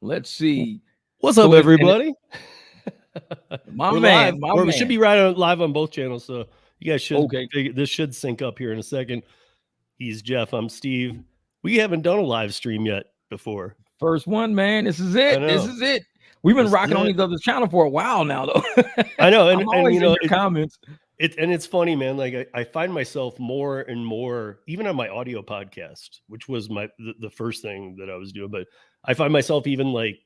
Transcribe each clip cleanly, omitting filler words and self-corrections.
Let's see. What's up, everybody? My We're man, live. We should be live on both channels, so you guys should. Okay. This should sync up here in a second. He's Jeff. I'm Steve. We haven't done a live stream yet before. First one, man. This is it. I This know. is it. We've been This rocking is on it. each other's channel for a while now, though. I know, I'm and always you know, in your comments. It's funny, man. Like I find myself more and more, even on my audio podcast, which was the first thing that I was doing, but I find myself even like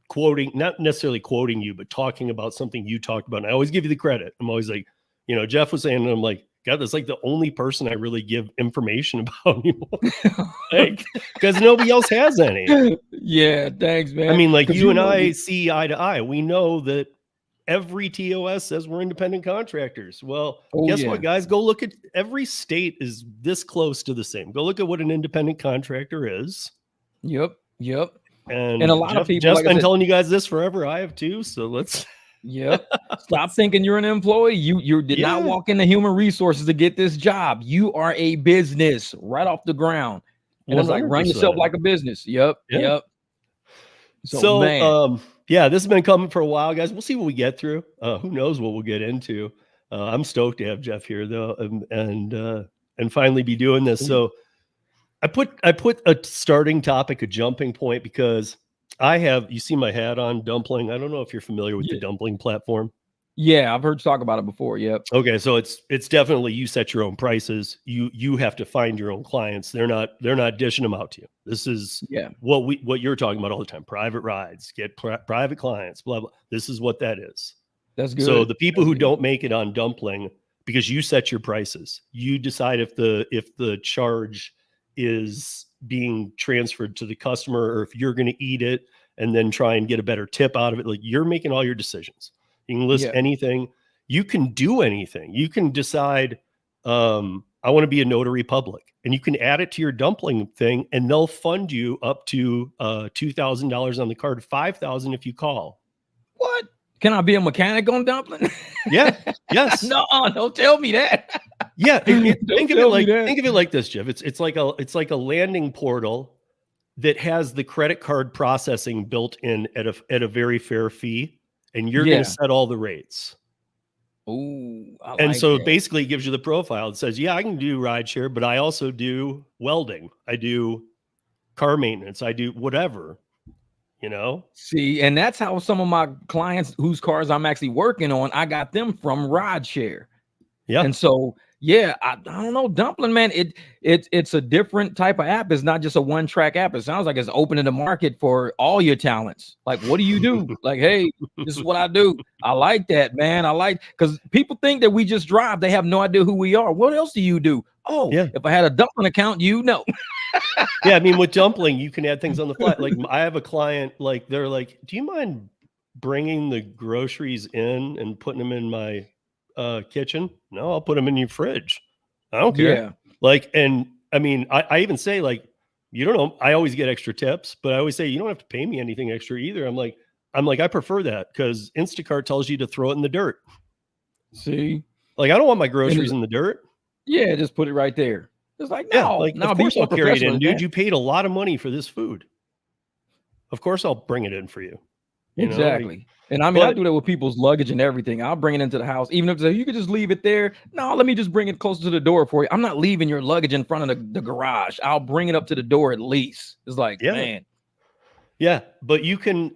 quoting, not necessarily quoting you, but talking about something you talked about. And I always give you the credit. I'm always like, you know, Jeff was saying, and I'm like, God, that's like the only person I really give information about anymore. Like, because nobody else has any. Yeah, thanks, man. I mean, like you and I see eye to eye. We know that every TOS says we're independent contractors. Well, guess what, guys? Go look at every state is this close to the same. Go look at what an independent contractor is. Yep. And a lot of people, Jeff's been telling you guys this forever. I have too. So let's. Yep. Stop thinking you're an employee. You did not walk into human resources to get this job. You are a business right off the ground. And 100%. It's like run yourself like a business. Yep. So yeah, this has been coming for a while, guys. We'll see what we get through. Who knows what we'll get into. I'm stoked to have Jeff here though, and finally be doing this. So I put a starting topic, a jumping point, because you see my hat on, Dumpling. I don't know if you're familiar with the Dumpling platform. Yeah, I've heard you talk about it before. Yep. Okay, so it's definitely you set your own prices. You have to find your own clients. They're not dishing them out to you. This is what you're talking about all the time. Private rides, get private clients, blah blah. This is what that is. That's good. So the people who don't make it on Dumpling, because you set your prices, you decide if the charge is being transferred to the customer or if you're going to eat it and then try and get a better tip out of it. Like, you're making all your decisions. You can list anything. You can do anything. You can decide, I want to be a notary public, and you can add it to your Dumpling thing, and they'll fund you up to $2,000 on the card, $5,000 if you call. What? Can I be a mechanic on Dumpling? Yeah. Yes. No, don't tell me that. Yeah. Think of it like this, Jeff. It's like a landing portal that has the credit card processing built in at a very fair fee. And you're going to set all the rates. Oh, and so basically it gives you the profile. It says, yeah, I can do rideshare, but I also do welding. I do car maintenance. I do whatever, you know? See, and that's how some of my clients whose cars I'm actually working on, I got them from rideshare. Yeah. And so, I don't know, Dumpling, man, it's a different type of app. It's not just a one-track app. It sounds like it's opening the market for all your talents. Like, what do you do? Like, hey, this is what I do. I like that, man. Because people think that we just drive. They have no idea who we are. What else do you do? Oh, if I had a Dumpling account, you know. Yeah, I mean, with Dumpling, you can add things on the fly. Like, I have a client, like, they're like, do you mind bringing the groceries in and putting them in my kitchen? No, I'll put them in your fridge. I don't care. Yeah. Like, and I mean, I even say, like, you don't know, I always get extra tips, but I always say, you don't have to pay me anything extra either. I'm like, I prefer that because Instacart tells you to throw it in the dirt. See, like, I don't want my groceries in the dirt. Yeah, just put it right there. It's like, no, of course I'll carry it in, dude. You paid a lot of money for this food. Of course I'll bring it in for you. Exactly. Like, and I mean, I do that with people's luggage and everything. I'll bring it into the house, even if you could just leave it there. No, let me just bring it closer to the door for you. I'm not leaving your luggage in front of the garage. I'll bring it up to the door at least. It's like, man. Yeah, but you can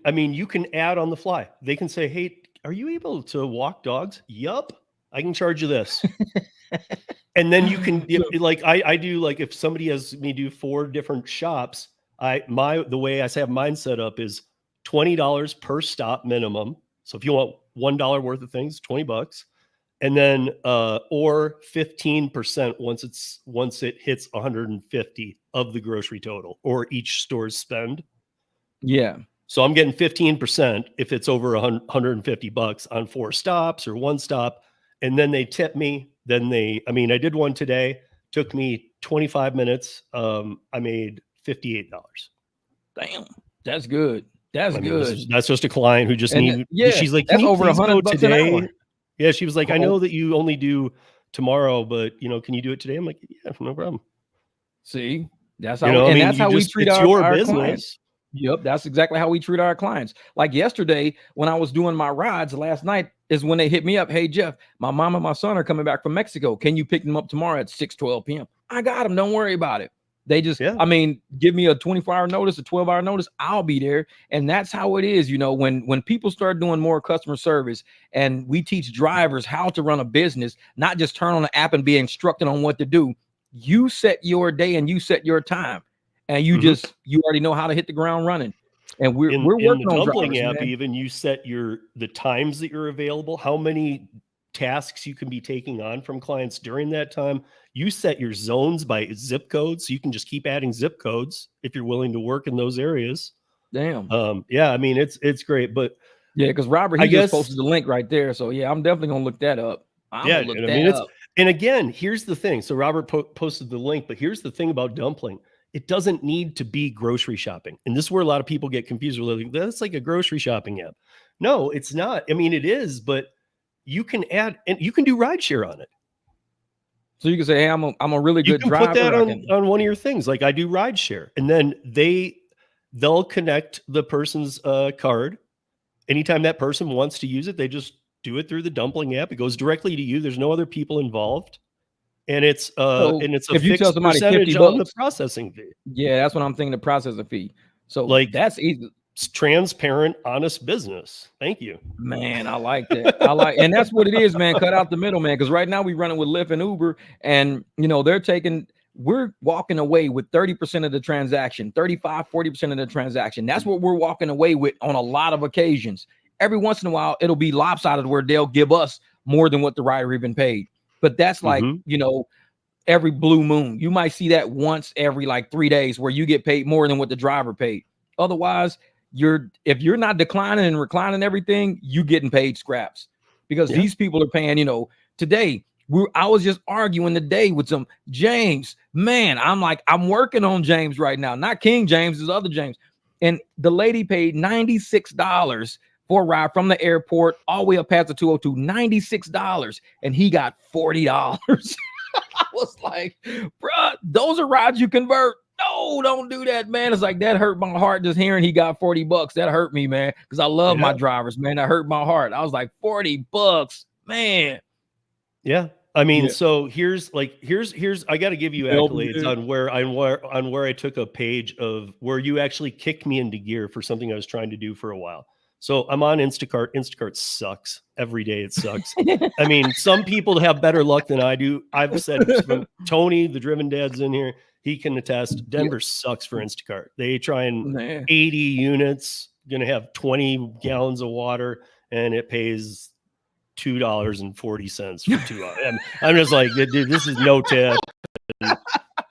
add on the fly. They can say, hey, are you able to walk dogs? Yup. I can charge you this. And then you can, I do, like, if somebody has me do 4 different shops, the way I have mine set up is $20 per stop minimum. So if you want $1 worth of things, $20, and then or 15% once it hits 150 of the grocery total or each store's spend. Yeah. So I'm getting 15% if it's over $150 on 4 stops or 1 stop, and then they tip me. Then I did one today. Took me 25 minutes. I made $58. Damn, that's good. That's good. That's just a client who just needed. Yeah, she's like, that's over $100 today. Yeah, she was like, I know that you only do tomorrow, but can you do it today? I'm like, yeah, no problem. See, that's how. That's how we treat our business. Clients. Yep, that's exactly how we treat our clients. Like yesterday, when I was doing my rides last night, is when they hit me up. Hey, Jeff, my mom and my son are coming back from Mexico. Can you pick them up tomorrow at 6:12 p.m.? I got them. Don't worry about it. They just, Yeah. I mean, give me a 24-hour notice, a 12-hour notice. I'll be there. And that's how it is. You know, when people start doing more customer service and we teach drivers how to run a business, not just turn on the app and be instructed on what to do. You set your day and you set your time. And you you already know how to hit the ground running. And we're working in the on Dumpling drivers, app, man. even you set the times that you're available, how many tasks you can be taking on from clients during that time. You set your zones by zip codes, so you can just keep adding zip codes if you're willing to work in those areas. Damn. Yeah, I mean it's great, but yeah, because Robert, he just posted the link right there. So yeah, I'm definitely gonna look that up. And again, here's the thing. So Robert posted the link, but here's the thing about Dumpling. It doesn't need to be grocery shopping. And this is where a lot of people get confused. Like, that's like a grocery shopping app. No, it's not. I mean, it is, but you can add, and you can do rideshare on it. So you can say, hey, I'm a really good driver. You can put that on one of your things. Like I do rideshare, and then they'll connect the person's card. Anytime that person wants to use it, they just do it through the Dumpling app. It goes directly to you. There's no other people involved. And it's a fixed percentage on the processing fee. Yeah, that's what I'm thinking, the processing fee. So like that's easy. It's transparent, honest business. Thank you. Man, I like that. And that's what it is, man. Cut out the middleman. Because right now we running with Lyft and Uber, and you know, we're walking away with 30% of the transaction, 35, 40% of the transaction. That's what we're walking away with on a lot of occasions. Every once in a while, it'll be lopsided where they'll give us more than what the rider even paid. But that's like, you know, every blue moon. You might see that once every like 3 days where you get paid more than what the driver paid. Otherwise, if you're not declining and reclining everything, you getting paid scraps, because these people are paying, you know, today. I was just arguing today with some James, man. I'm like, I'm working on James right now, not King James, this other James. And the lady paid $96 for a ride from the airport all the way up past the 202, $96, and he got $40. I was like, bruh, those are rides you convert. No, don't do that, man. It's like, that hurt my heart just hearing he got $40. That hurt me, man, because I love my drivers, man. That hurt my heart. I was like, $40, man. Yeah. I mean, so here's I got to give you accolades on where I took a page of where you actually kicked me into gear for something I was trying to do for a while. So I'm on Instacart. Instacart sucks. Every day it sucks. I mean, some people have better luck than I do. I've said, Tony, the Driven Dad's in here, he can attest. Denver sucks for Instacart. They try and 80 units, going to have 20 gallons of water, and it pays $2.40 for 2 hours. I'm just like, dude, this is no tip.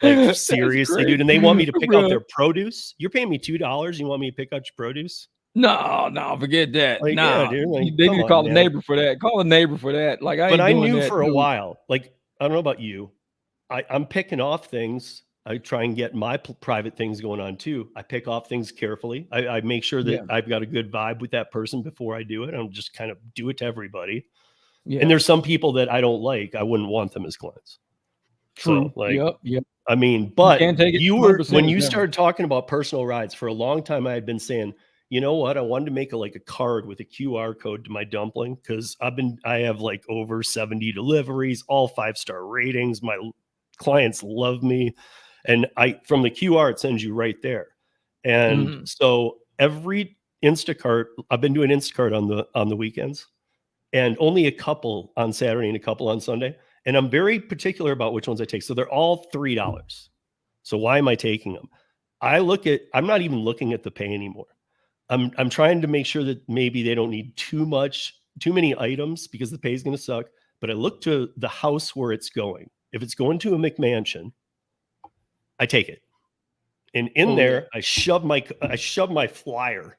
Like, seriously, dude. And they want me to pick up their produce. You're paying me $2. You want me to pick out your produce? No, forget that. Like, nah, dude, like, they need to call a neighbor for that. Call a neighbor for that. Like, I knew for a while. Like, I don't know about you. I'm picking off things. I try and get my private things going on too. I pick off things carefully. I make sure that I've got a good vibe with that person before I do it. I don't just kind of do it to everybody. Yeah. And there's some people that I don't like. I wouldn't want them as clients. True. So, like, yep. I mean, but when you started talking about personal rides, for a long time, I had been saying, you know what? I wanted to make a card with a QR code to my Dumpling, because I have like over 70 deliveries, all 5-star ratings. My clients love me. And from the QR, it sends you right there. And so every Instacart, I've been doing Instacart on the weekends, and only a couple on Saturday and a couple on Sunday. And I'm very particular about which ones I take. So they're all $3. So why am I taking them? I'm not even looking at the pay anymore. I'm trying to make sure that maybe they don't need too many items, because the pay is going to suck. But I look to the house where it's going. If it's going to a McMansion, I take it. And in there, I shove my flyer.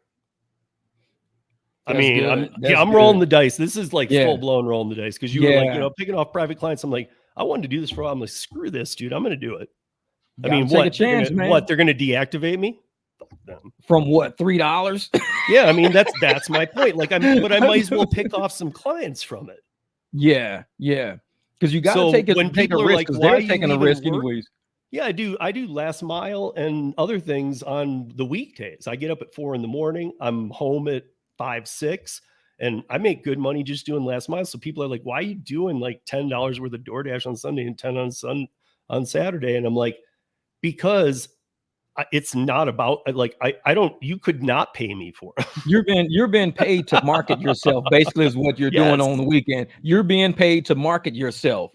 I'm rolling the dice. This is like full blown rolling the dice, because you were like, picking off private clients. I'm like, I wanted to do this for a while. I'm like, screw this, dude. I'm going to do it. I mean, what? They're going to deactivate me? From what, $3? Yeah, I mean, that's my point. Like, but I might as well pick off some clients from it. Yeah. Because you got to take a risk, because they're taking a risk anyways. Yeah, I do. I do last mile and other things on the weekdays. I get up at 4 a.m. I'm home at 5, 6, and I make good money just doing last mile. So people are like, "Why are you doing like $10 worth of DoorDash on Sunday and 10 on Saturday?" And I'm like, because it's not about like I don't. You could not pay me for it. You're being paid to market yourself. Basically, is what you're doing Yes. on the weekend. You're being paid to market yourself.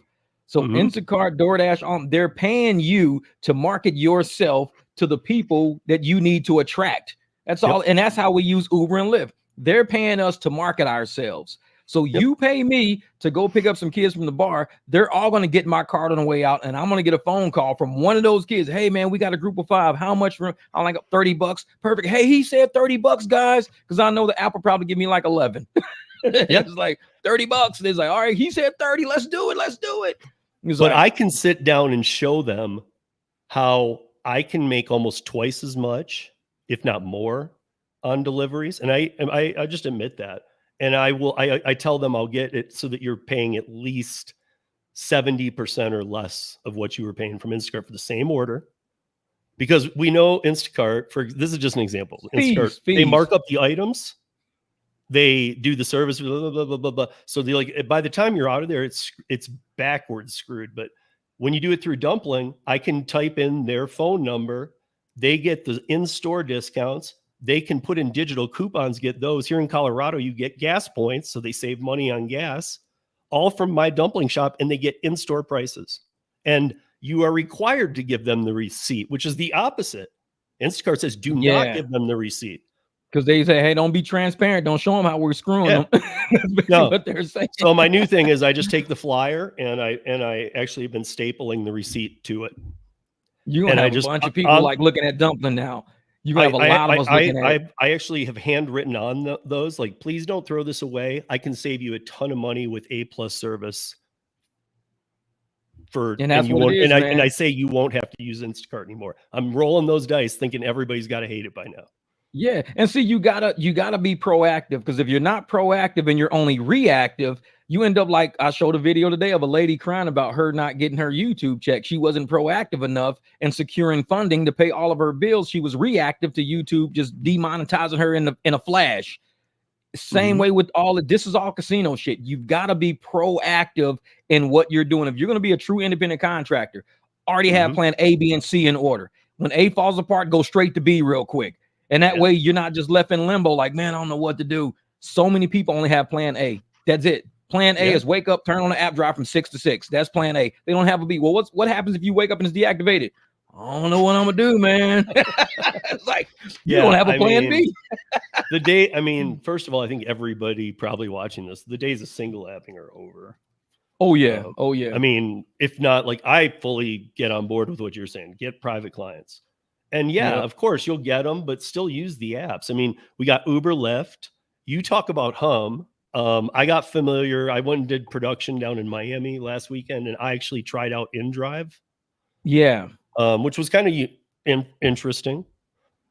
So Instacart, DoorDash, they're paying you to market yourself to the people that you need to attract. That's all. And that's how we use Uber and Lyft. They're paying us to market ourselves. So you pay me to go pick up some kids from the bar. They're all going to get my card on the way out, and I'm going to get a phone call from one of those kids. Hey man, we got a group of 5. How much for? I'm like $30. Perfect. Hey, he said $30, guys, because I know the app will probably give me like 11. It's like $30. And it's like, all right, he said 30. Let's do it. Let's do it. But like, I can sit down and show them how I can make almost twice as much, if not more, on deliveries, and I just admit that. And I tell them I'll get it so that you're paying at least 70% or less of what you were paying from Instacart for the same order. Because we know Instacart, this is just an example. Instacart, they mark up the items, they do the service, blah, blah, blah, blah, blah. So they like, by the time you're out of there, it's backwards screwed. But when you do it through Dumpling, I can type in their phone number, they get the in-store discounts. They can put in digital coupons, get those. Here in Colorado, you get gas points, so they save money on gas, all from my dumpling shop, and they get in-store prices. And you are required to give them the receipt, which is the opposite. Instacart says, do not give them the receipt. Because they say, hey, don't be transparent. Don't show them how we're screwing them. That's what they're saying. So my new thing is I just take the flyer, and I actually have been stapling the receipt to it. You're going to have a bunch of people like looking at Dumpling now. You have a lot of us looking at it. I actually have handwritten on those, like, please don't throw this away. I can save you a ton of money with A+ service. And I say you won't have to use Instacart anymore. I'm rolling those dice thinking everybody's got to hate it by now. Yeah. And see, you gotta be proactive, because if you're not proactive and you're only reactive, you end up like I showed a video today of a lady crying about her not getting her YouTube check. She wasn't proactive enough in securing funding to pay all of her bills. She was reactive to YouTube just demonetizing her in a flash. Same way with this is all casino shit. You've got to be proactive in what you're doing. If you're going to be a true independent contractor, already have plan A, B, and C in order. When A falls apart, go straight to B real quick. And that way you're not just left in limbo like, man, I don't know what to do. So many people only have plan A. That's it. Plan A is wake up, turn on the app, drive from 6 to 6. That's plan A. They don't have a B. Well, what happens if you wake up and it's deactivated? I don't know what I'm gonna do, man. It's like you don't have a plan B. First of all, I think everybody probably watching this, the days of single apping are over. Oh yeah. I mean, if not, like, I fully get on board with what you're saying. Get private clients. And of course you'll get them, but still use the apps. I mean, we got Uber, Lyft. You talk about Hum. I got familiar. I went and did production down in Miami last weekend, and I actually tried out InDrive. Yeah. Which was kind of interesting.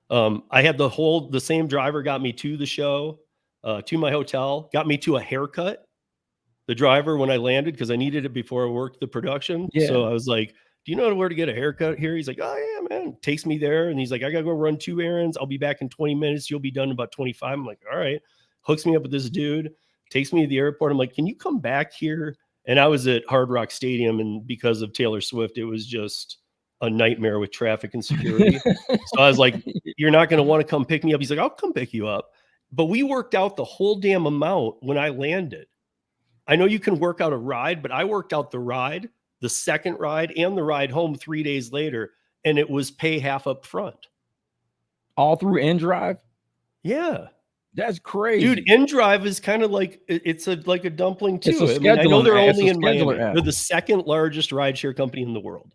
I had the same driver got me to the show, to my hotel, got me to a haircut. The driver, when I landed, because I needed it before I worked the production. Yeah. So I was like, do you know where to get a haircut here? He's like, oh yeah, man. Takes me there. And he's like, I got to go run 2 errands. I'll be back in 20 minutes. You'll be done in about 25. I'm like, all right. Hooks me up with this dude, takes me to the airport. I'm like, can you come back here? And I was at Hard Rock Stadium, and because of Taylor Swift, it was just a nightmare with traffic and security. So I was like, you're not going to want to come pick me up. He's like, I'll come pick you up. But we worked out the whole damn amount when I landed. I know you can work out a ride, but I worked out the ride, the second ride, and the ride home 3 days later, and it was pay half up front. All through InDrive? Yeah. That's crazy. Dude, InDrive is kind of like, it's like a Dumpling too. It's I know they're only in Miami. They're the second largest rideshare company in the world.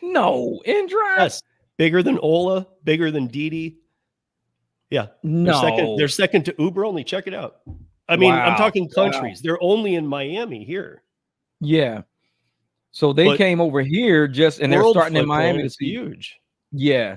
No, InDrive? Yes. Bigger than Ola, bigger than Didi. Yeah. No. They're second to Uber only. Check it out. I mean, I'm talking countries. They're only in Miami here. Yeah. So they came over here and they're starting in Miami. It's huge. Yeah.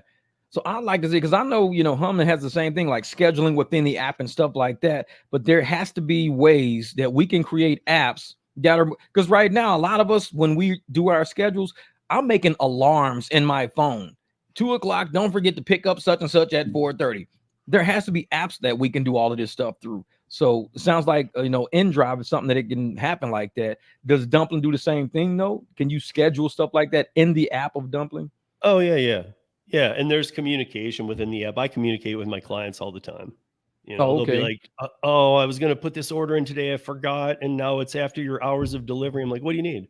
So I like to see, because I know, Hum has the same thing, like scheduling within the app and stuff like that. But there has to be ways that we can create apps that are, because right now, a lot of us, when we do our schedules, I'm making alarms in my phone. 2:00, don't forget to pick up such and such at 4:30. There has to be apps that we can do all of this stuff through. So it sounds like, InDrive is something that it can happen like that. Does Dumpling do the same thing though? Can you schedule stuff like that in the app of Dumpling? Oh yeah. And there's communication within the app. I communicate with my clients all the time. Oh, They'll be okay. like, "Oh, I was going to put this order in today. I forgot, and now it's after your hours of delivery." I'm like, "What do you need?"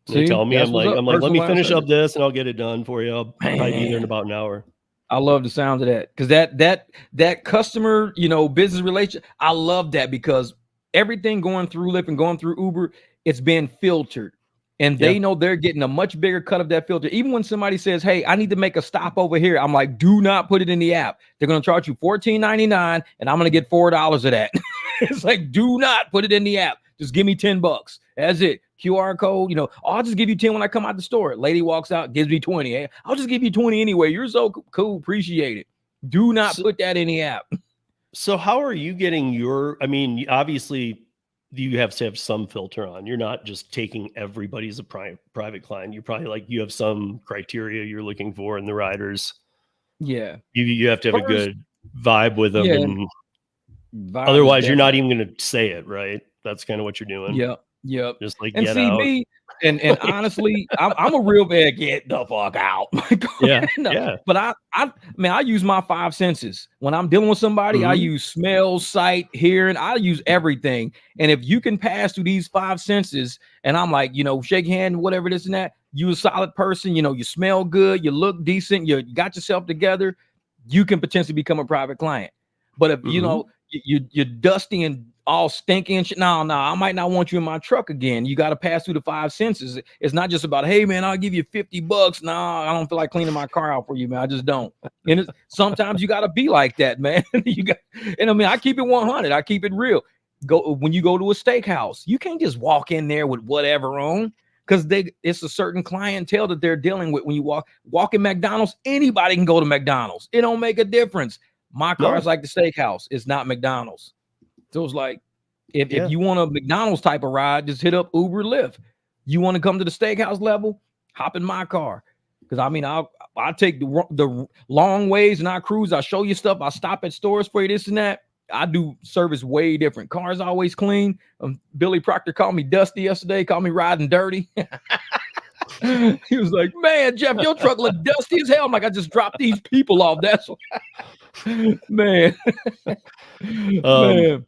They See, tell me, that's I'm what's like, up. "Let me Personalized finish up service. this, and I'll get it done for you. I'll probably be there in Man, about an hour." I love the sound of that, because that customer, business relation, I love that, because everything going through Lyft and going through Uber, it's been filtered, and Yeah. they know they're getting a much bigger cut of that filter. Even when somebody says, "Hey, I need to make a stop over here," I'm like, "Do not put it in the app. They're going to charge you $14.99, and I'm going to get $4 of that." It's like, do not put it in the app. Just give me $10. That's it. QR code, I'll just give you 10 when I come out the store. Lady walks out, gives me 20. Hey, I'll just give you 20 anyway. You're so cool. Appreciate it. Do not put that in the app. So how are you getting obviously you have to have some filter on. You're not just taking everybody as a private client. You're probably you have some criteria you're looking for in the riders. Yeah. You have to have a good vibe with them, Yeah. and Vibe otherwise you're not even going to say it, right? That's kind of what you're doing. Yep. Just And get see out. me, and honestly, I'm a real bad get the fuck out. No, Yeah. but I use my five senses when I'm dealing with somebody. I Mhm. use smell, sight, hearing. I use everything. And if you can pass through these five senses, and I'm like, shake hand, whatever this and that, you a solid person. You smell good, you look decent, you got yourself together, you can potentially become a private client. But if Mhm. you're dusty and all stinky and shit, no, I might not want you in my truck again. You got to pass through the five senses. It's not just about, hey man, I'll give you $50. No, I don't feel like cleaning my car out for you, man. I just don't. And sometimes you got to be like that, man. I keep it 100. I keep it real. When you go to a steakhouse, you can't just walk in there with whatever on, because it's a certain clientele that they're dealing with. When you walk in McDonald's, anybody can go to McDonald's. It don't make a difference. My car is like the steakhouse. It's not McDonald's. So it's like, if you want a McDonald's type of ride, just hit up Uber, Lyft. You want to come to the steakhouse level, hop in my car. Because I'll take the long ways, and I cruise. I show you stuff. I stop at stores for you, this and that. I do service way different. Cars always clean. Billy Proctor called me dusty yesterday. Called me riding dirty. He was like, "Man, Jeff, your truck look dusty as hell." I'm like, "I just dropped these people off. That's what." Man. Man.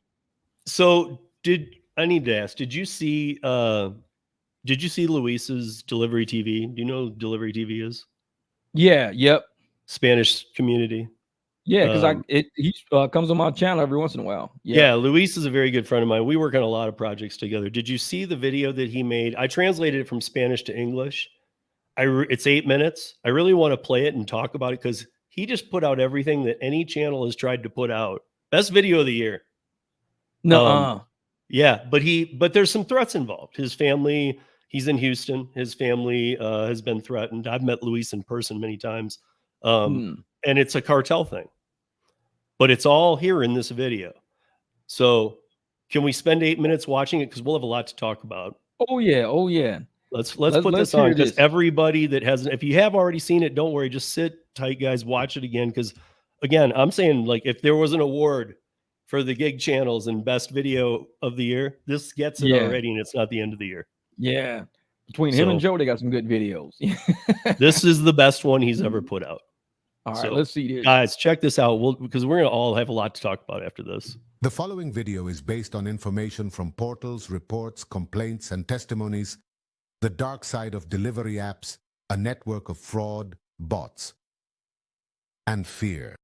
So I need to ask, did you see Luis's Delivery TV? Do you know what Delivery TV is? Yeah, yep. Spanish community. Yeah, because he comes on my channel every once in a while. Yeah, Luis is a very good friend of mine. We work on a lot of projects together. Did you see the video that he made? I translated it from Spanish to English. It's 8 minutes. I really want to play it and talk about it, because he just put out everything that any channel has tried to put out. Best video of the year. No. Yeah, but there's some threats involved. His family, he's in Houston. His family has been threatened. I've met Luis in person many times. And it's a cartel thing. But it's all here in this video. So can we spend 8 minutes watching it? Because we'll have a lot to talk about. Oh yeah. Let's put this on, because everybody that hasn't, if you have already seen it, don't worry, just sit tight, guys, watch it again. Because again, I'm saying, if there was an award for the gig channels and best video of the year, this gets it already, and it's not the end of the year. Yeah. Between him and Joe, they got some good videos. This is the best one he's ever put out. All right, let's see this. Guys, check this out, because we're going to all have a lot to talk about after this. The following video is based on information from portals, reports, complaints, and testimonies. The dark side of delivery apps, a network of fraud, bots, and fear.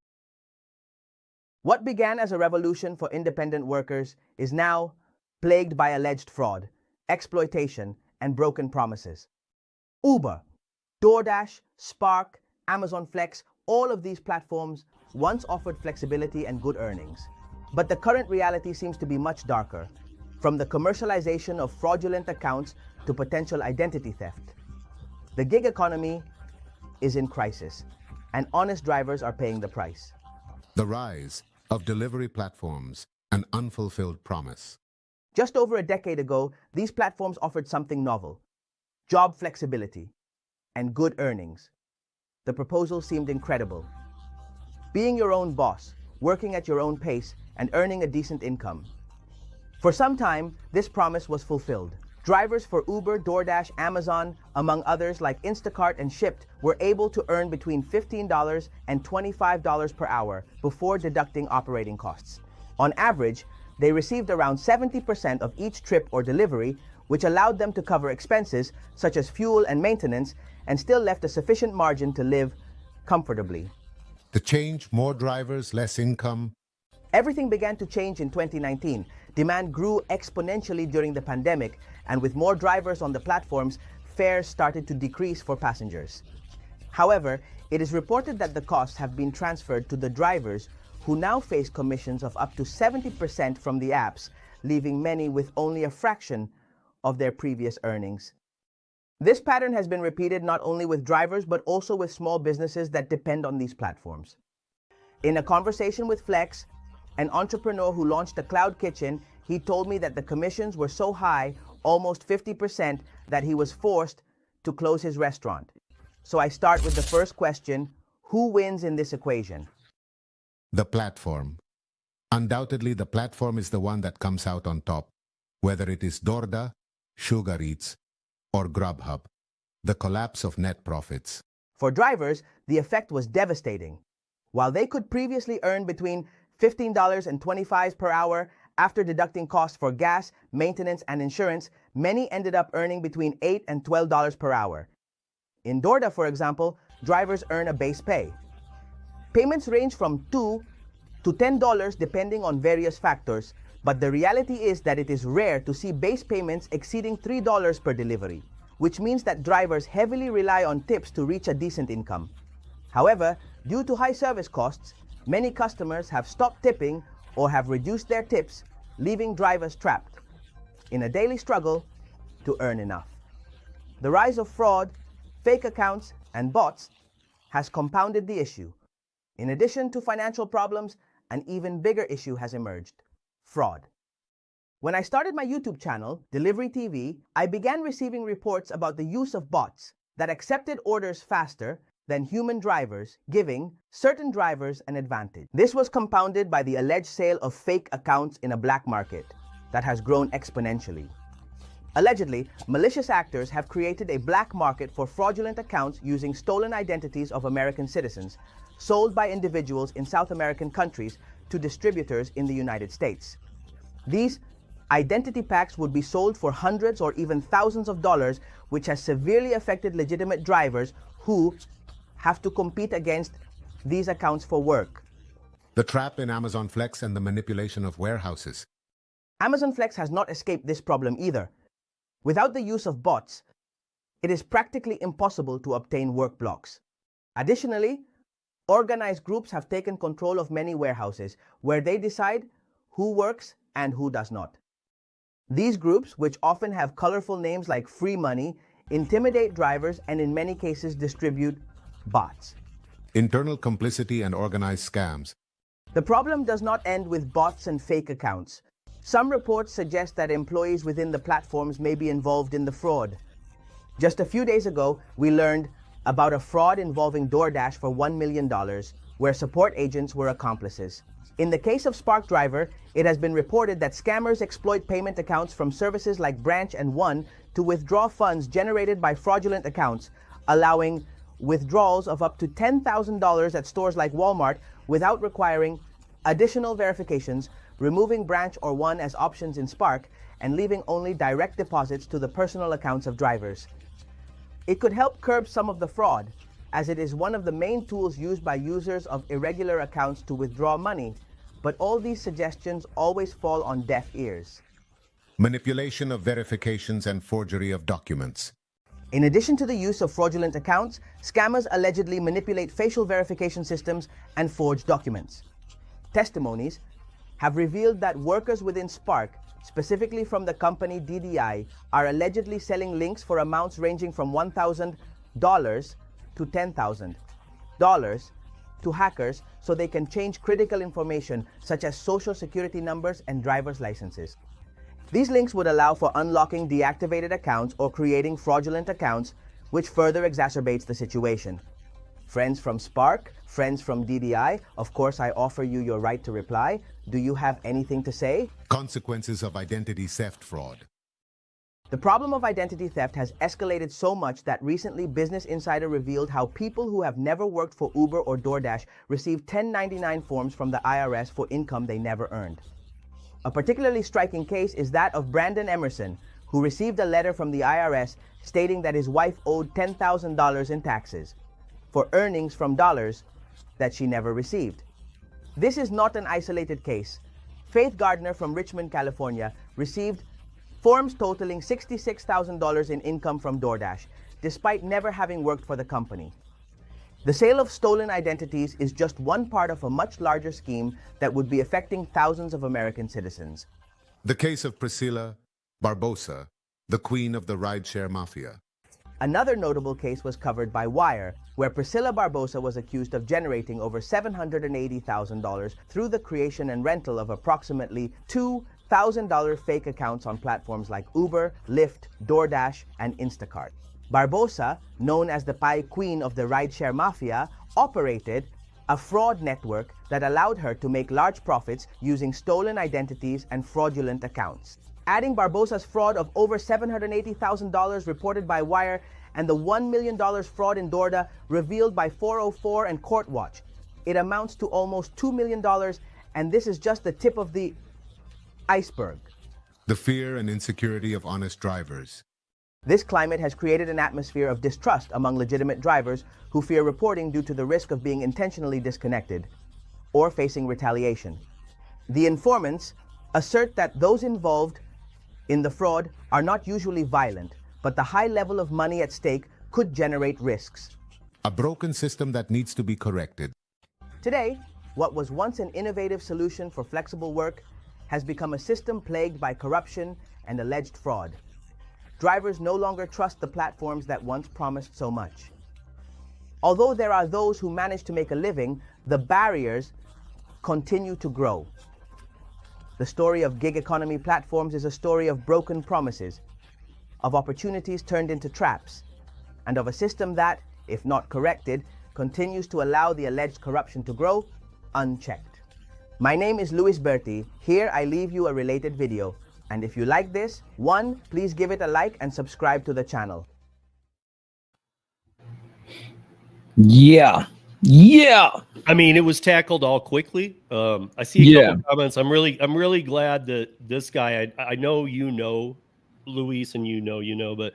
What began as a revolution for independent workers is now plagued by alleged fraud, exploitation, and broken promises. Uber, DoorDash, Spark, Amazon Flex, all of these platforms once offered flexibility and good earnings. But the current reality seems to be much darker, from the commercialization of fraudulent accounts to potential identity theft. The gig economy is in crisis, and honest drivers are paying the price. The rise of delivery platforms, an unfulfilled promise. Just over a decade ago, these platforms offered something novel: job flexibility, and good earnings. The proposal seemed incredible. Being your own boss, working at your own pace, and earning a decent income. For some time, this promise was fulfilled. Drivers for Uber, DoorDash, Amazon, among others like Instacart and Shipt, were able to earn between $15 and $25 per hour before deducting operating costs. On average, they received around 70% of each trip or delivery, which allowed them to cover expenses such as fuel and maintenance and still left a sufficient margin to live comfortably. The change, more drivers, less income. Everything began to change in 2019. Demand grew exponentially during the pandemic, and with more drivers on the platforms, fares started to decrease for passengers. However, it is reported that the costs have been transferred to the drivers, who now face commissions of up to 70% from the apps, leaving many with only a fraction of their previous earnings. This pattern has been repeated not only with drivers but also with small businesses that depend on these platforms. In a conversation with Flex, an entrepreneur who launched a cloud kitchen, he told me that the commissions were so high, almost 50%, that he was forced to close his restaurant. So I start with the first question: who wins in this equation? The platform. Undoubtedly, the platform is the one that comes out on top, whether it is Dorda, Sugar Eats, or Grubhub. The collapse of net profits. For drivers, the effect was devastating. While they could previously earn between $15 and $25 per hour after deducting costs for gas, maintenance, and insurance, many ended up earning between $8 and $12 per hour. In Dorda, for example, drivers earn a base pay. Payments range from $2 to $10 depending on various factors, but the reality is that it is rare to see base payments exceeding $3 per delivery, which means that drivers heavily rely on tips to reach a decent income. However, due to high service costs, many customers have stopped tipping or have reduced their tips, leaving drivers trapped in a daily struggle to earn enough. The rise of fraud, fake accounts, and bots has compounded the issue. In addition to financial problems, an even bigger issue has emerged: fraud. When I started my YouTube channel, Delivery TV, I began receiving reports about the use of bots that accepted orders faster than human drivers, giving certain drivers an advantage. This was compounded by the alleged sale of fake accounts in a black market that has grown exponentially. Allegedly, malicious actors have created a black market for fraudulent accounts using stolen identities of American citizens, sold by individuals in South American countries to distributors in the United States. These identity packs would be sold for hundreds or even thousands of dollars, which has severely affected legitimate drivers who have to compete against these accounts for work. The trap in Amazon Flex and the manipulation of warehouses. Amazon Flex has not escaped this problem either. Without the use of bots, it is practically impossible to obtain work blocks. Additionally, organized groups have taken control of many warehouses, where they decide who works and who does not. These groups, which often have colorful names like Free Money, intimidate drivers and in many cases distribute bots. Internal complicity and organized scams. The problem does not end with bots and fake accounts. Some reports suggest that employees within the platforms may be involved in the fraud. Just a few days ago, we learned about a fraud involving DoorDash for $1 million, where support agents were accomplices. In the case of Spark Driver, it has been reported that scammers exploit payment accounts from services like Branch and One to withdraw funds generated by fraudulent accounts, allowing withdrawals of up to $10,000 at stores like Walmart without requiring additional verifications, removing Branch or One as options in Spark, and leaving only direct deposits to the personal accounts of drivers. It could help curb some of the fraud, as it is one of the main tools used by users of irregular accounts to withdraw money, but all these suggestions always fall on deaf ears. Manipulation of verifications and forgery of documents. In addition to the use of fraudulent accounts, scammers allegedly manipulate facial verification systems and forge documents. Testimonies have revealed that workers within Spark, specifically from the company DDI, are allegedly selling links for amounts ranging from $1,000 to $10,000 to hackers so they can change critical information such as social security numbers and driver's licenses. These links would allow for unlocking deactivated accounts or creating fraudulent accounts, which further exacerbates the situation. Friends from Spark, friends from DDI, of course I offer you your right to reply. Do you have anything to say? Consequences of identity theft fraud. The problem of identity theft has escalated so much that recently Business Insider revealed how people who have never worked for Uber or DoorDash received 1099 forms from the IRS for income they never earned. A particularly striking case is that of Brandon Emerson, who received a letter from the IRS stating that his wife owed $10,000 in taxes for earnings from dollars that she never received. This is not an isolated case. Faith Gardner from Richmond, California, received forms totaling $66,000 in income from DoorDash, despite never having worked for the company. The sale of stolen identities is just one part of a much larger scheme that would be affecting thousands of American citizens. The case of Priscilla Barbosa, the queen of the rideshare mafia. Another notable case was covered by Wire, where Priscilla Barbosa was accused of generating over $780,000 through the creation and rental of approximately $2,000 fake accounts on platforms like Uber, Lyft, DoorDash, and Instacart. Barbosa, known as the Pi Queen of the rideshare mafia, operated a fraud network that allowed her to make large profits using stolen identities and fraudulent accounts. Adding Barbosa's fraud of over $780,000 reported by Wire and the $1 million fraud in Dorda revealed by 404 and CourtWatch, it amounts to almost $2 million, and this is just the tip of the iceberg. The fear and insecurity of honest drivers. This climate has created an atmosphere of distrust among legitimate drivers who fear reporting due to the risk of being intentionally disconnected or facing retaliation. The informants assert that those involved in the fraud are not usually violent, but the high level of money at stake could generate risks. A broken system that needs to be corrected. Today, what was once an innovative solution for flexible work has become a system plagued by corruption and alleged fraud. Drivers no longer trust the platforms that once promised so much. Although there are those who manage to make a living, the barriers continue to grow. The story of gig economy platforms is a story of broken promises, of opportunities turned into traps, and of a system that, if not corrected, continues to allow the alleged corruption to grow unchecked. My name is Luis Berti. Here I leave you a related video. And if you like this, please give it a like and subscribe to the channel. Yeah. I mean, it was tackled all quickly. I see a couple comments. I'm really glad that this guy, I know Luis, and but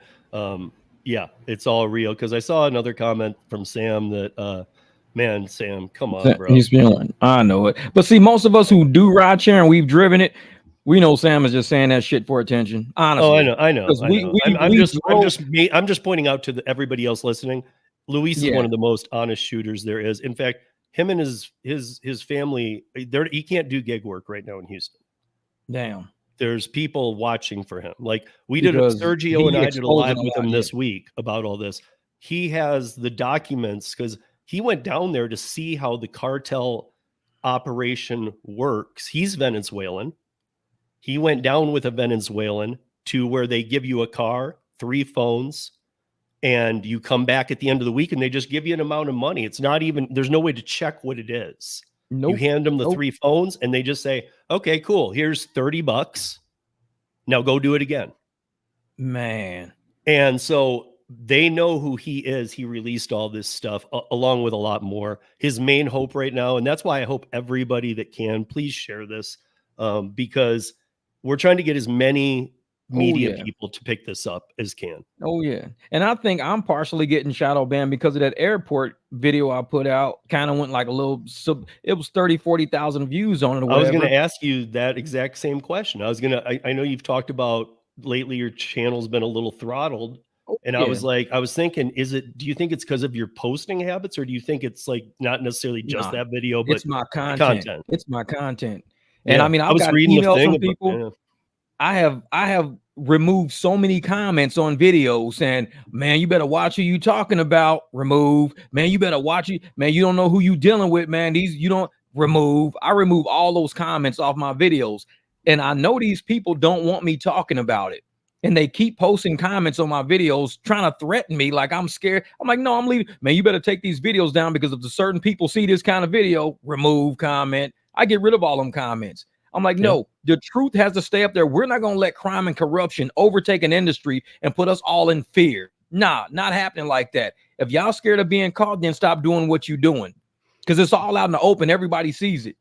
yeah, it's all real. Because I saw another comment from Sam that man, Sam, come on, bro. He's feeling, I know it. But see, most of us who do ride share and we've driven it, we know Sam is just saying that shit for attention. Honestly. Oh, I know. I'm just pointing out to everybody else listening. Luis is one of the most honest shooters there is. In fact, him and his family, he can't do gig work right now in Houston. Damn. There's people watching for him. Like Sergio and I did a live with him this week about all this. He has the documents because he went down there to see how the cartel operation works. He's Venezuelan. He went down with a Venezuelan to where they give you a car, 3 phones, and you come back at the end of the week and they just give you an amount of money. It's not even, there's no way to check what it is. Nope. You hand them the 3 phones and they just say, okay, cool. Here's $30. Now go do it again. Man. And so they know who he is. He released all this stuff along with a lot more. His main hope right now, and that's why I hope everybody that can, please share this, because we're trying to get as many media people to pick this up as can. Oh yeah. And I think I'm partially getting shadow banned because of that airport video I put out. Kind of went like a little it was 30,000-40,000 views on it or whatever. I was going to ask you that exact same question. I know you've talked about lately your channel's been a little throttled. And I was thinking, do you think it's because of your posting habits, or do you think it's like not necessarily just that video, but it's my content. It's my content. And yeah, I mean, I've got emails from people. I have removed so many comments on videos saying, man, you better watch who you talking about. Remove. Man, you better watch it. Man, you don't know who you dealing with, man. You don't remove. I remove all those comments off my videos. And I know these people don't want me talking about it. And they keep posting comments on my videos trying to threaten me like I'm scared. I'm like, no, I'm leaving. Man, you better take these videos down, because if the certain people see this kind of video, remove comment. I get rid of all them comments. I'm like, no, the truth has to stay up there. We're not going to let crime and corruption overtake an industry and put us all in fear. Nah, not happening like that. If y'all scared of being caught, then stop doing what you're doing, because it's all out in the open. Everybody sees it.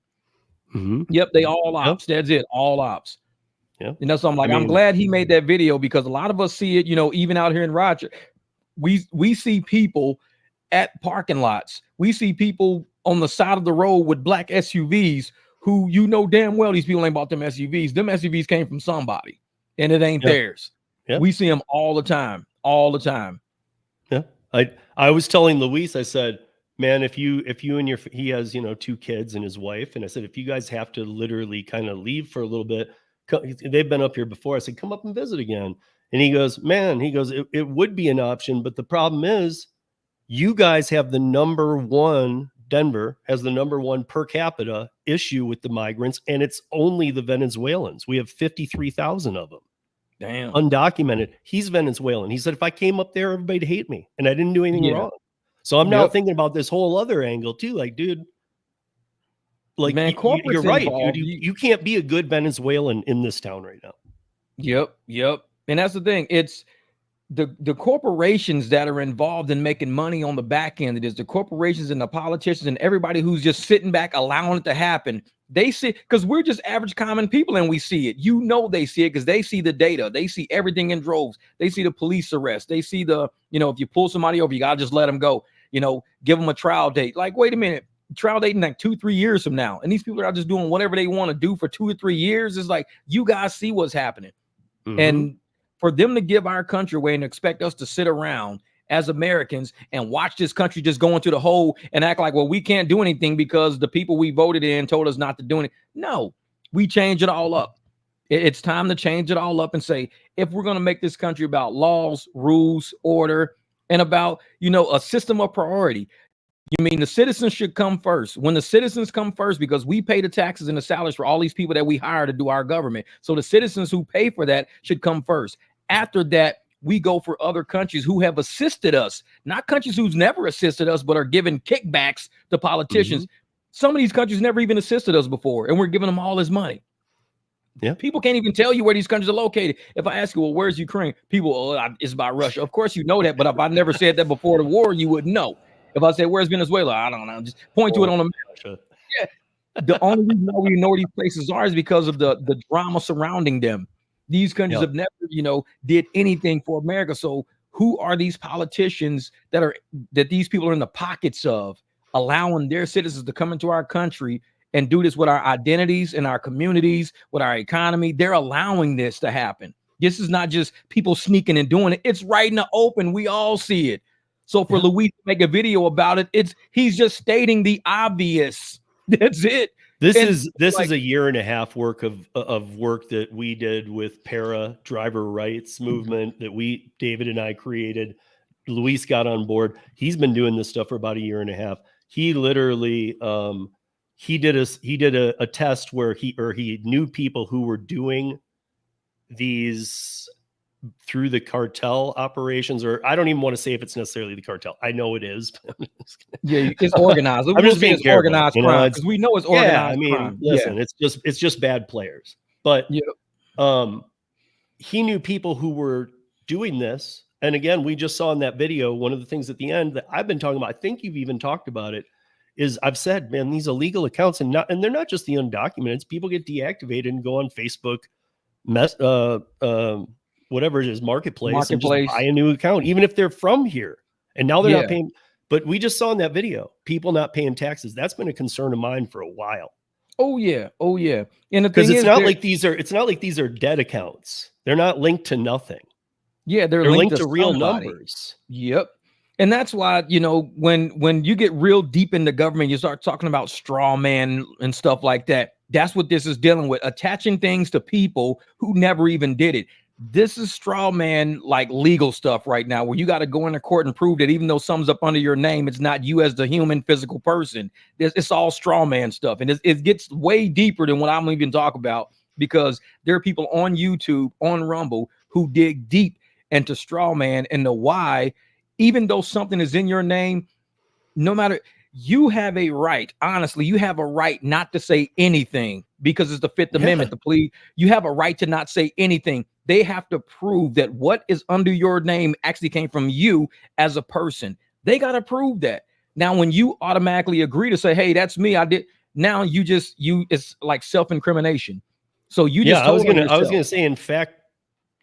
Yep, they all ops. That's it, all ops. Yeah, and that's what I'm like. I'm glad he made that video, because a lot of us see it. You know, even out here in Rochester, we see people at parking lots. We see people on the side of the road with black SUVs who, you know damn well these people ain't bought them SUVs. Them SUVs came from somebody, and it ain't theirs. We see them all the time, all the time. Yeah, I was telling Luis, I said, man, if you and your, he has, you know, 2 kids and his wife, and I said, if you guys have to literally kind of leave for a little bit, they've been up here before. I said, come up and visit again. And he goes, man, it would be an option, but the problem is, you guys have the #1. Denver has the #1 per capita issue with the migrants, and it's only the Venezuelans. We have 53,000 of them. Damn. Undocumented. He's Venezuelan. He said, if I came up there, everybody'd hate me, and I didn't do anything wrong. So I'm now thinking about this whole other angle too. Like, dude, like, man, you're right, dude. You can't be a good Venezuelan in this town right now. Yep. And that's the thing. It's the corporations that are involved in making money on the back end. It is the corporations and the politicians and everybody who's just sitting back allowing it to happen. They see, because we're just average common people, and we see it. You know, they see it because they see the data. They see everything in droves. They see the police arrest. They see the, you know, if you pull somebody over, you gotta just let them go. You know, give them a trial date. Like, wait a minute, trial date in like 2-3 years from now, and these people are just doing whatever they want to do for 2 or 3 years. It's like, you guys see what's happening. And for them to give our country away and expect us to sit around as Americans and watch this country just go into the hole and act like, well, we can't do anything because the people we voted in told us not to do anything. No, we change it all up. It's time to change it all up and say, if we're going to make this country about laws, rules, order, and about, you know, a system of priority. You mean the citizens should come first. When the citizens come first, because we pay the taxes and the salaries for all these people that we hire to do our government. So the citizens who pay for that should come first. After that, we go for other countries who have assisted us, not countries who's never assisted us, but are giving kickbacks to politicians. Some of these countries never even assisted us before, and we're giving them all this money. Yeah, people can't even tell you where these countries are located. If I ask you, well, where's Ukraine? People, oh, it's by Russia. Of course you know that, but if I never said that before the war, you wouldn't know. If I say, where's Venezuela? I don't know. Just point to it on the map. Yeah. The only reason why we know where these places are is because of the drama surrounding them. These countries have never, you know, did anything for America. So who are these politicians that these people are in the pockets of, allowing their citizens to come into our country and do this with our identities and our communities, with our economy? They're allowing this to happen. This is not just people sneaking and doing it. It's right in the open. We all see it. So for Luis to make a video about it, he's just stating the obvious. That's it. This is a 1.5 years work of work that we did with para driver rights movement that David and I created. Luis got on board. He's been doing this stuff for about 1.5 years. He literally he did a test where he knew people who were doing these through the cartel operations, or I don't even want to say if it's necessarily the cartel. I know it is. Yeah, it's organized. I'm just being careful, organized crime, because we know it's organized. Yeah, I mean, crime. Listen, it's just bad players. But he knew people who were doing this. And again, we just saw in that video, one of the things at the end that I've been talking about, I think you've even talked about it, is I've said, man, these illegal accounts, and they're not just the undocumented. People get deactivated and go on Facebook, whatever it is, marketplace, and just buy a new account, even if they're from here. And now they're not paying. But we just saw in that video, people not paying taxes. That's been a concern of mine for a while. Oh yeah. And because it's not like these are dead accounts. They're not linked to nothing. Yeah, they're linked to real numbers. Yep. And that's why, you know, when you get real deep into government, you start talking about straw man and stuff like that. That's what this is dealing with, attaching things to people who never even did it. This is straw man, like legal stuff right now, where you got to go into court and prove that even though something's up under your name, it's not you as the human physical person. It's all straw man stuff. And it gets way deeper than what I'm even talking about. because there are people on YouTube, on Rumble, who dig deep into straw man and the why, even though something is in your name, no matter, you have a right, honestly, you have a right not to say anything because it's the Fifth Amendment, the plea. You have a right to not say anything. They have to prove that what is under your name actually came from you as a person. They got to prove that. Now, when you automatically agree to say, hey, that's me, I did, now it's like self-incrimination. So you just I was yourself. gonna say, in fact,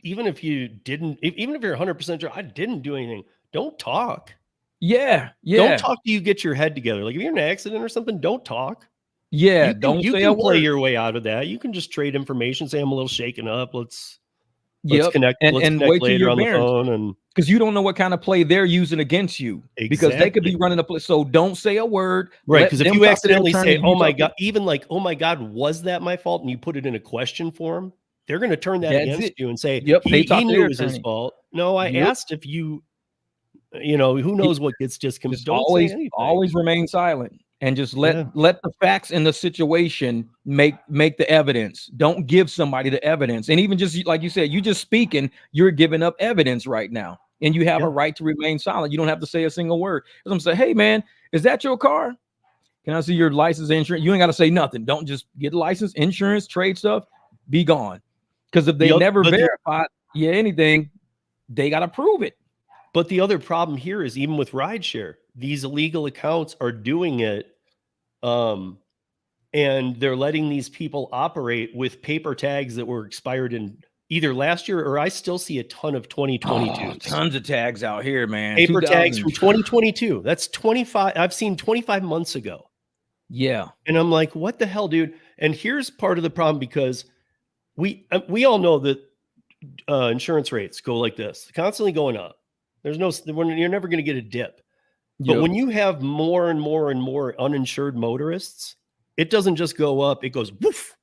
even if you didn't, even if you're 100% sure I didn't do anything, don't talk. Yeah. Don't talk till you get your head together. Like if you're in an accident or something, don't talk. Yeah, You can play your way out of that. You can just trade information, say I'm a little shaken up. Let's connect. Let's connect wait till later you're on the phone, and because you don't know what kind of play they're using against you. Because they could be running a play. So don't say a word. Right. Because if you accidentally say, oh my God, even like, oh my God, was that my fault? And you put it in a question form, they're going to turn that against you and say, he knew it was his fault. No, I asked if you who knows what gets just always remain silent and just let the facts in the situation make the evidence. Don't give somebody the evidence. And even just like you said, you just speaking, you're giving up evidence right now. And you have a right to remain silent. You don't have to say a single word. I'm saying, hey man, is that your car? Can I see your license, insurance? You ain't got to say nothing. Don't just get a license, insurance, trade stuff, be gone. Because if they never verify anything, they got to prove it. But the other problem here is even with rideshare, these illegal accounts are doing it, and they're letting these people operate with paper tags that were expired in either last year, or I still see a ton of 2022. Tons of tags out here, man. Paper tags from 2022. That's 25. I've seen 25 months ago. Yeah. And I'm like, what the hell, dude? And here's part of the problem, because we all know that insurance rates go like this, constantly going up. You're never going to get a dip. But when you have more and more and more uninsured motorists, it doesn't just go up, it goes woof.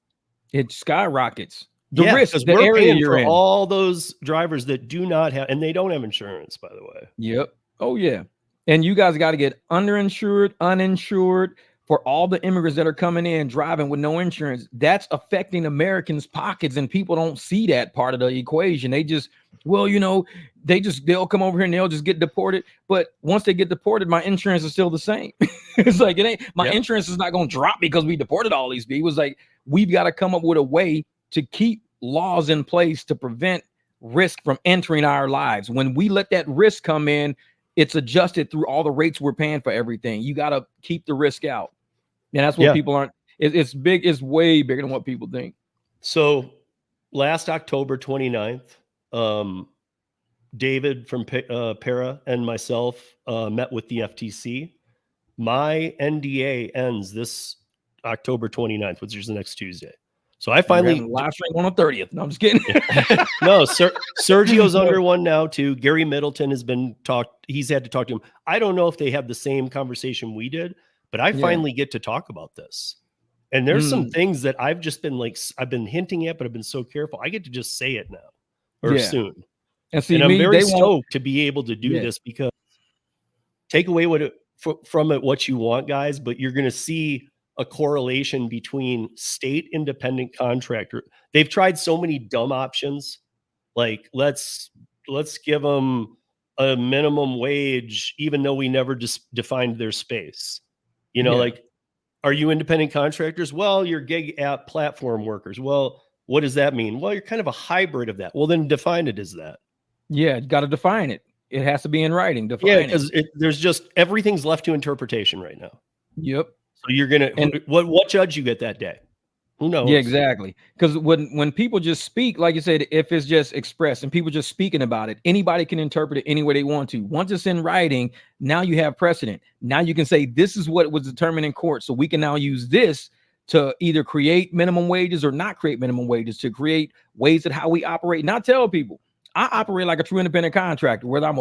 It skyrockets. The risk, because the we're area paying you're for in. all those drivers that do not have, and they don't have insurance, by the way. Yep. Oh yeah. And you guys got to get underinsured, uninsured. For all the immigrants that are coming in driving with no insurance, that's affecting Americans' pockets, and people don't see that part of the equation. They just, they'll come over here and they'll just get deported. But once they get deported, my insurance is still the same. It's like, my insurance is not going to drop because we deported all these people. It's like, we've got to come up with a way to keep laws in place to prevent risk from entering our lives. When we let that risk come in, it's adjusted through all the rates we're paying for everything. You got to keep the risk out. And that's what people aren't. It's big. It's way bigger than what people think. So last October 29th, David from Para and myself met with the FTC. My NDA ends this October 29th, which is the next Tuesday. So I finally live stream on the 30th. No, I'm just kidding. No, Sergio's under one now too. Gary Middleton has been he's had to talk to him. I don't know if they have the same conversation we did, but I finally get to talk about this. And there's some things that I've just been I've been hinting at, but I've been so careful. I get to just say it now or soon. And I'm very stoked to be able to do this, because take away from it what you want, guys, but you're going to see a correlation between state independent contractor. They've tried so many dumb options. Like let's give them a minimum wage, even though we never just defined their space. Like, are you independent contractors? Well, you're gig app platform workers. Well, what does that mean? Well, you're kind of a hybrid of that. Well, then define it as that. Yeah, you got to define it. It has to be in writing. Define because there's just everything's left to interpretation right now. Yep. So you're gonna what judge you get that day? Who knows? Yeah, exactly. Because when people just speak, like you said, if it's just expressed and people just speaking about it, anybody can interpret it any way they want to. Once it's in writing, now you have precedent. Now you can say this is what was determined in court. So we can now use this to either create minimum wages or not create minimum wages, to create ways that how we operate. Not tell people I operate like a true independent contractor, whether I'm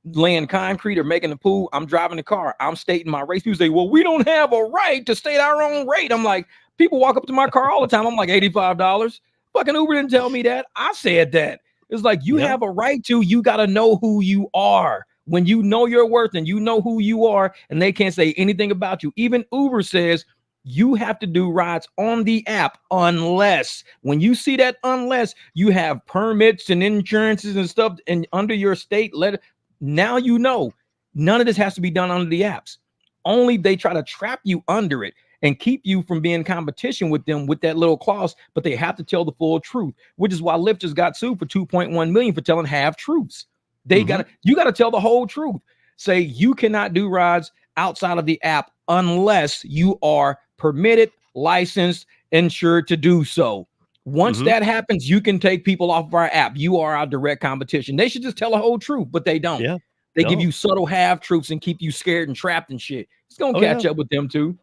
laying concrete or making the pool, I'm driving the car, I'm stating my rates. People say, well, we don't have a right to state our own rate. I'm like, people walk up to my car all the time. I'm like, $85. Fucking Uber didn't tell me that. I said that. It's like, you have a right to, you got to know who you are. When you know your worth and you know who you are, and they can't say anything about you. Even Uber says you have to do rides on the app unless, when you see that unless, you have permits and insurances and stuff and under your state letter. Now you know none of this has to be done under the apps. Only they try to trap you under it and keep you from being in competition with them with that little clause, but they have to tell the full truth, which is why Lyft just got sued for $2.1 million for telling half truths. They you gotta tell the whole truth. Say you cannot do rides outside of the app unless you are permitted, licensed, insured to do so. Once that happens, you can take people off of our app. You are our direct competition. They should just tell the whole truth, but they don't. Yeah. They give you subtle half truths and keep you scared and trapped and shit. It's gonna catch up with them too.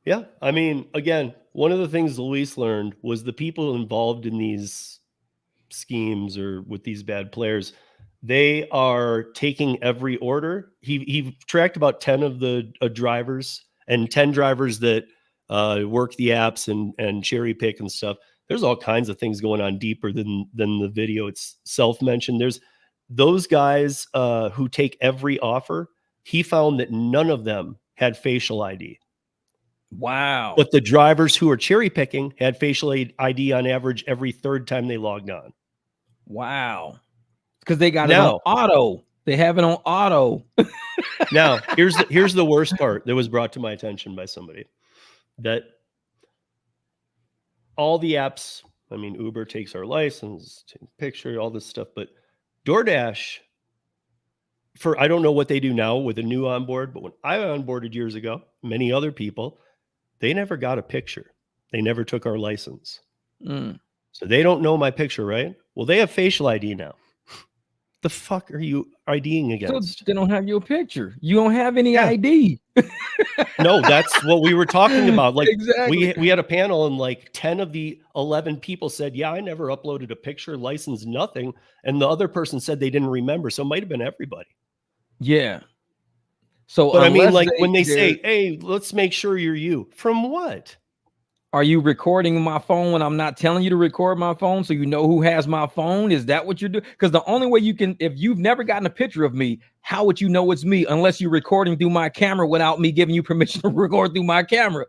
Yeah. I mean, again, one of the things Luis learned was the people involved in these schemes or with these bad players, they are taking every order. He tracked about 10 of the drivers and 10 drivers that work the apps and cherry pick and stuff. There's all kinds of things going on deeper than the video itself mentioned. There's those guys who take every offer. He found that none of them had facial ID. Wow. But the drivers who are cherry picking had facial ID on average every third time they logged on. Wow. Because they got it on auto. They have it on auto. Now, here's the worst part that was brought to my attention by somebody. That all the apps, I mean, Uber takes our license, take a picture, all this stuff, but DoorDash, I don't know what they do now with a new onboard, but when I onboarded years ago, many other people, they never got a picture. They never took our license. So they don't know my picture, right? Well, they have facial ID now. The fuck are you IDing against? So they don't have your picture. You don't have any ID. No, that's what we were talking about. Like exactly. we had a panel and like 10 of the 11 people said, yeah, I never uploaded a picture, license, nothing. And the other person said they didn't remember. So it might've been everybody. Yeah. So, but I mean, like when they say, hey, let's make sure you're you. From what? Are you recording my phone when I'm not telling you to record my phone so you know who has my phone? Is that what you're doing? Because the only way you can, if you've never gotten a picture of me, how would you know it's me unless you're recording through my camera without me giving you permission to record through my camera?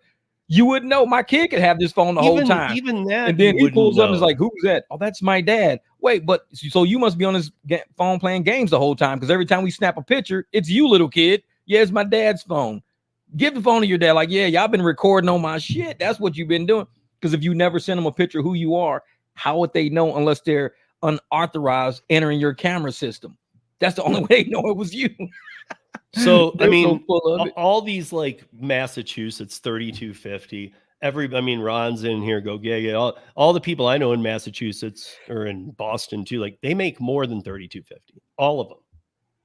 You wouldn't know. My kid could have this phone the whole time. Even that. And then he pulls up and is like, who's that? Oh, that's my dad. Wait, but so you must be on his phone playing games the whole time because every time we snap a picture, it's you, little kid. Yeah, it's my dad's phone. Give the phone to your dad. Like, yeah, y'all been recording on my shit. That's what you've been doing. Because if you never send them a picture of who you are, how would they know unless they're unauthorized entering your camera system? That's the only way they know it was you. So, I mean, all these like Massachusetts 3250, I mean, Ron's in here, go yeah. All the people I know in Massachusetts or in Boston too, like they make more than 3250, all of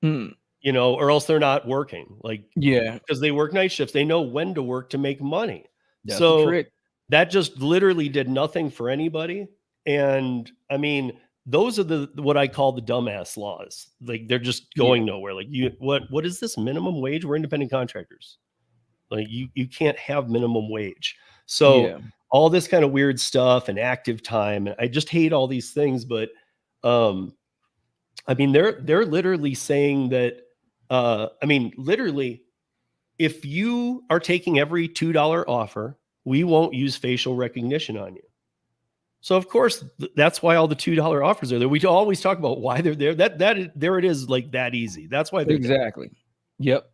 them. You know, or else they're not working. Like, yeah, because they work night shifts. They know when to work to make money. That's the trick. That just literally did nothing for anybody. And I mean, those are what I call the dumbass laws. Like they're just going nowhere. Like what is this minimum wage? We're independent contractors. Like you can't have minimum wage. So all this kind of weird stuff and active time. And I just hate all these things. But I mean, they're literally saying that. I mean, literally, if you are taking every $2 offer, we won't use facial recognition on you. So of course, that's why all the $2 offers are there. We always talk about why they're there. There it is, like that easy. That's why they're exactly there. Yep.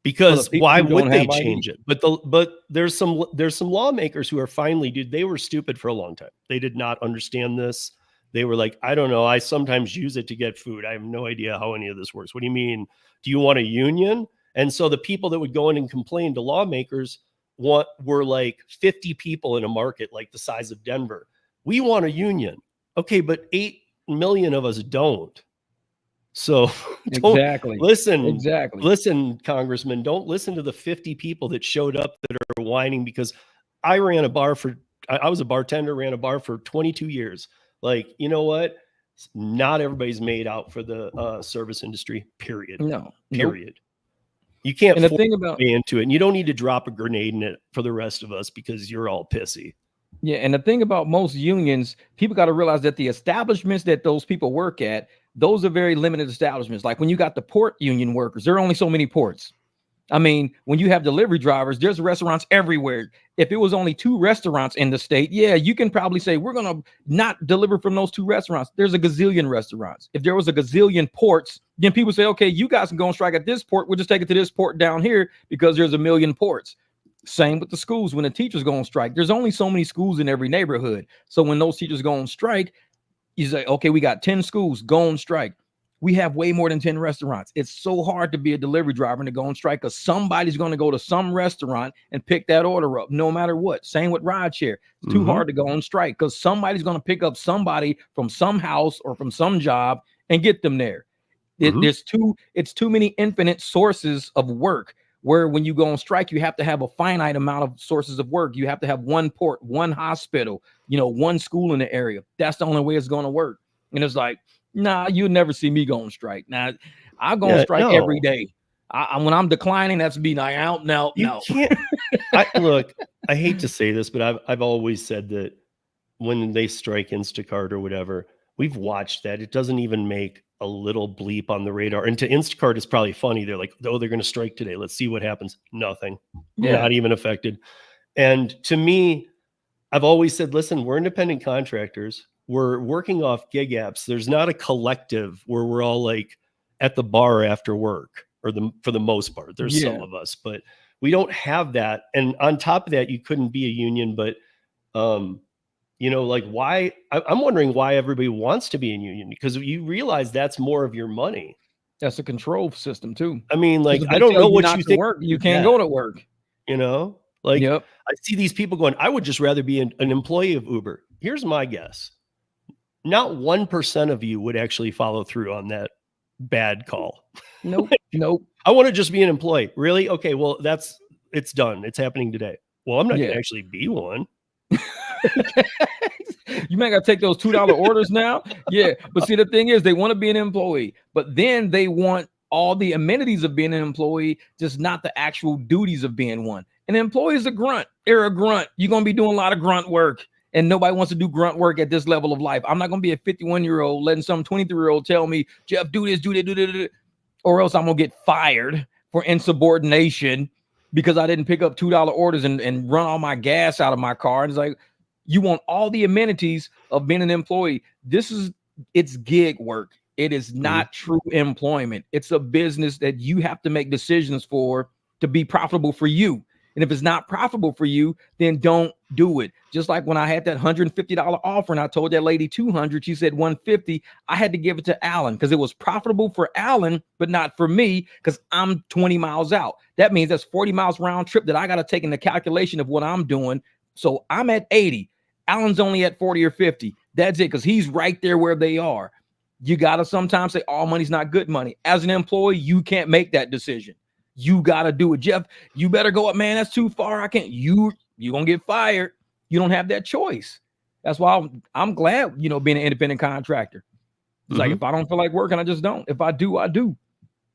Because why would they change it? But there's some lawmakers who are finally, dude, they were stupid for a long time. They did not understand this. They were like, I don't know. I sometimes use it to get food. I have no idea how any of this works. What do you mean? Do you want a union? And so the people that would go in and complain to lawmakers were like 50 people in a market like the size of Denver. We want a union. Okay, but 8 million of us don't. So listen, Congressman, don't listen to the 50 people that showed up that are whining because I ran a bar I was a bartender, ran a bar for 22 years. Like, you know what? Not everybody's made out for the service industry, period. No, period. Nope. You can't and the thing about me into it. And you don't need to drop a grenade in it for the rest of us because you're all pissy. Yeah. And the thing about most unions, people got to realize that the establishments that those people work at, those are very limited establishments. Like when you got the port union workers, there are only so many ports. I mean, when you have delivery drivers, there's restaurants everywhere. If it was only 2 restaurants in the state, yeah, you can probably say we're going to not deliver from those 2 restaurants. There's a gazillion restaurants. If there was a gazillion ports, then people say, okay, you guys can go on strike at this port. We'll just take it to this port down here because there's a million ports. Same with the schools. When the teachers go on strike, there's only so many schools in every neighborhood. So when those teachers go on strike, you say, okay, we got 10 schools, go on strike. We have way more than 10 restaurants. It's so hard to be a delivery driver and to go on strike because somebody's going to go to some restaurant and pick that order up no matter what. Same with rideshare. It's too hard to go on strike because somebody's going to pick up somebody from some house or from some job and get them there. It's too many infinite sources of work where when you go on strike, you have to have a finite amount of sources of work. You have to have one port, one hospital, one school in the area. That's the only way it's going to work. And it's like, nah, you'll never see me go on strike. Now, I go on strike every day. When I'm declining, that's me. Like, no. Can't. Look, I hate to say this, but I've always said that when they strike Instacart or whatever, we've watched that. It doesn't even make a little bleep on the radar. And to Instacart, it's probably funny. They're like, oh, they're going to strike today. Let's see what happens. Nothing. Yeah. Not even affected. And to me, I've always said, listen, we're independent contractors. We're working off gig apps. There's not a collective where we're all like at the bar after work, or for the most part. There's some of us, but we don't have that. And on top of that, you couldn't be a union, but like why? I'm wondering why everybody wants to be in union, because you realize that's more of your money. That's a control system too. I mean, like, I don't know what you think. Work, you can't go to work. Like, I see these people going, I would just rather be an employee of Uber. Here's my guess. Not 1% of you would actually follow through on that bad call. Nope. I want to just be an employee. Really? Okay. Well, it's done. It's happening today. Well, I'm not going to actually be one. You might got to take those $2 orders now. Yeah. But see, the thing is, they want to be an employee, but then they want all the amenities of being an employee, just not the actual duties of being one. An employee is a grunt. They're a grunt. You're going to be doing a lot of grunt work. And nobody wants to do grunt work at this level of life. I'm not going to be a 51-year-old letting some 23-year-old tell me, Jeff, do this, do that, or else I'm going to get fired for insubordination because I didn't pick up $2 orders and run all my gas out of my car. And it's like, you want all the amenities of being an employee. It's gig work. It is not true employment. It's a business that you have to make decisions for to be profitable for you. And if it's not profitable for you, then don't do it. Just like when I had that $150 offer and I told that lady $200, she said $150. I had to give it to Alan because it was profitable for Alan, but not for me because I'm 20 miles out. That means that's 40 miles round trip that I got to take in the calculation of what I'm doing. So I'm at 80. Alan's only at 40 or 50. That's it, because he's right there where they are. You got to sometimes say all money's not good money. As an employee, you can't make that decision. You got to do it. Jeff, you better go up, man. That's too far. I can't. You're going to get fired. You don't have that choice. That's why I'm glad, being an independent contractor. It's like, if I don't feel like working, I just don't. If I do, I do.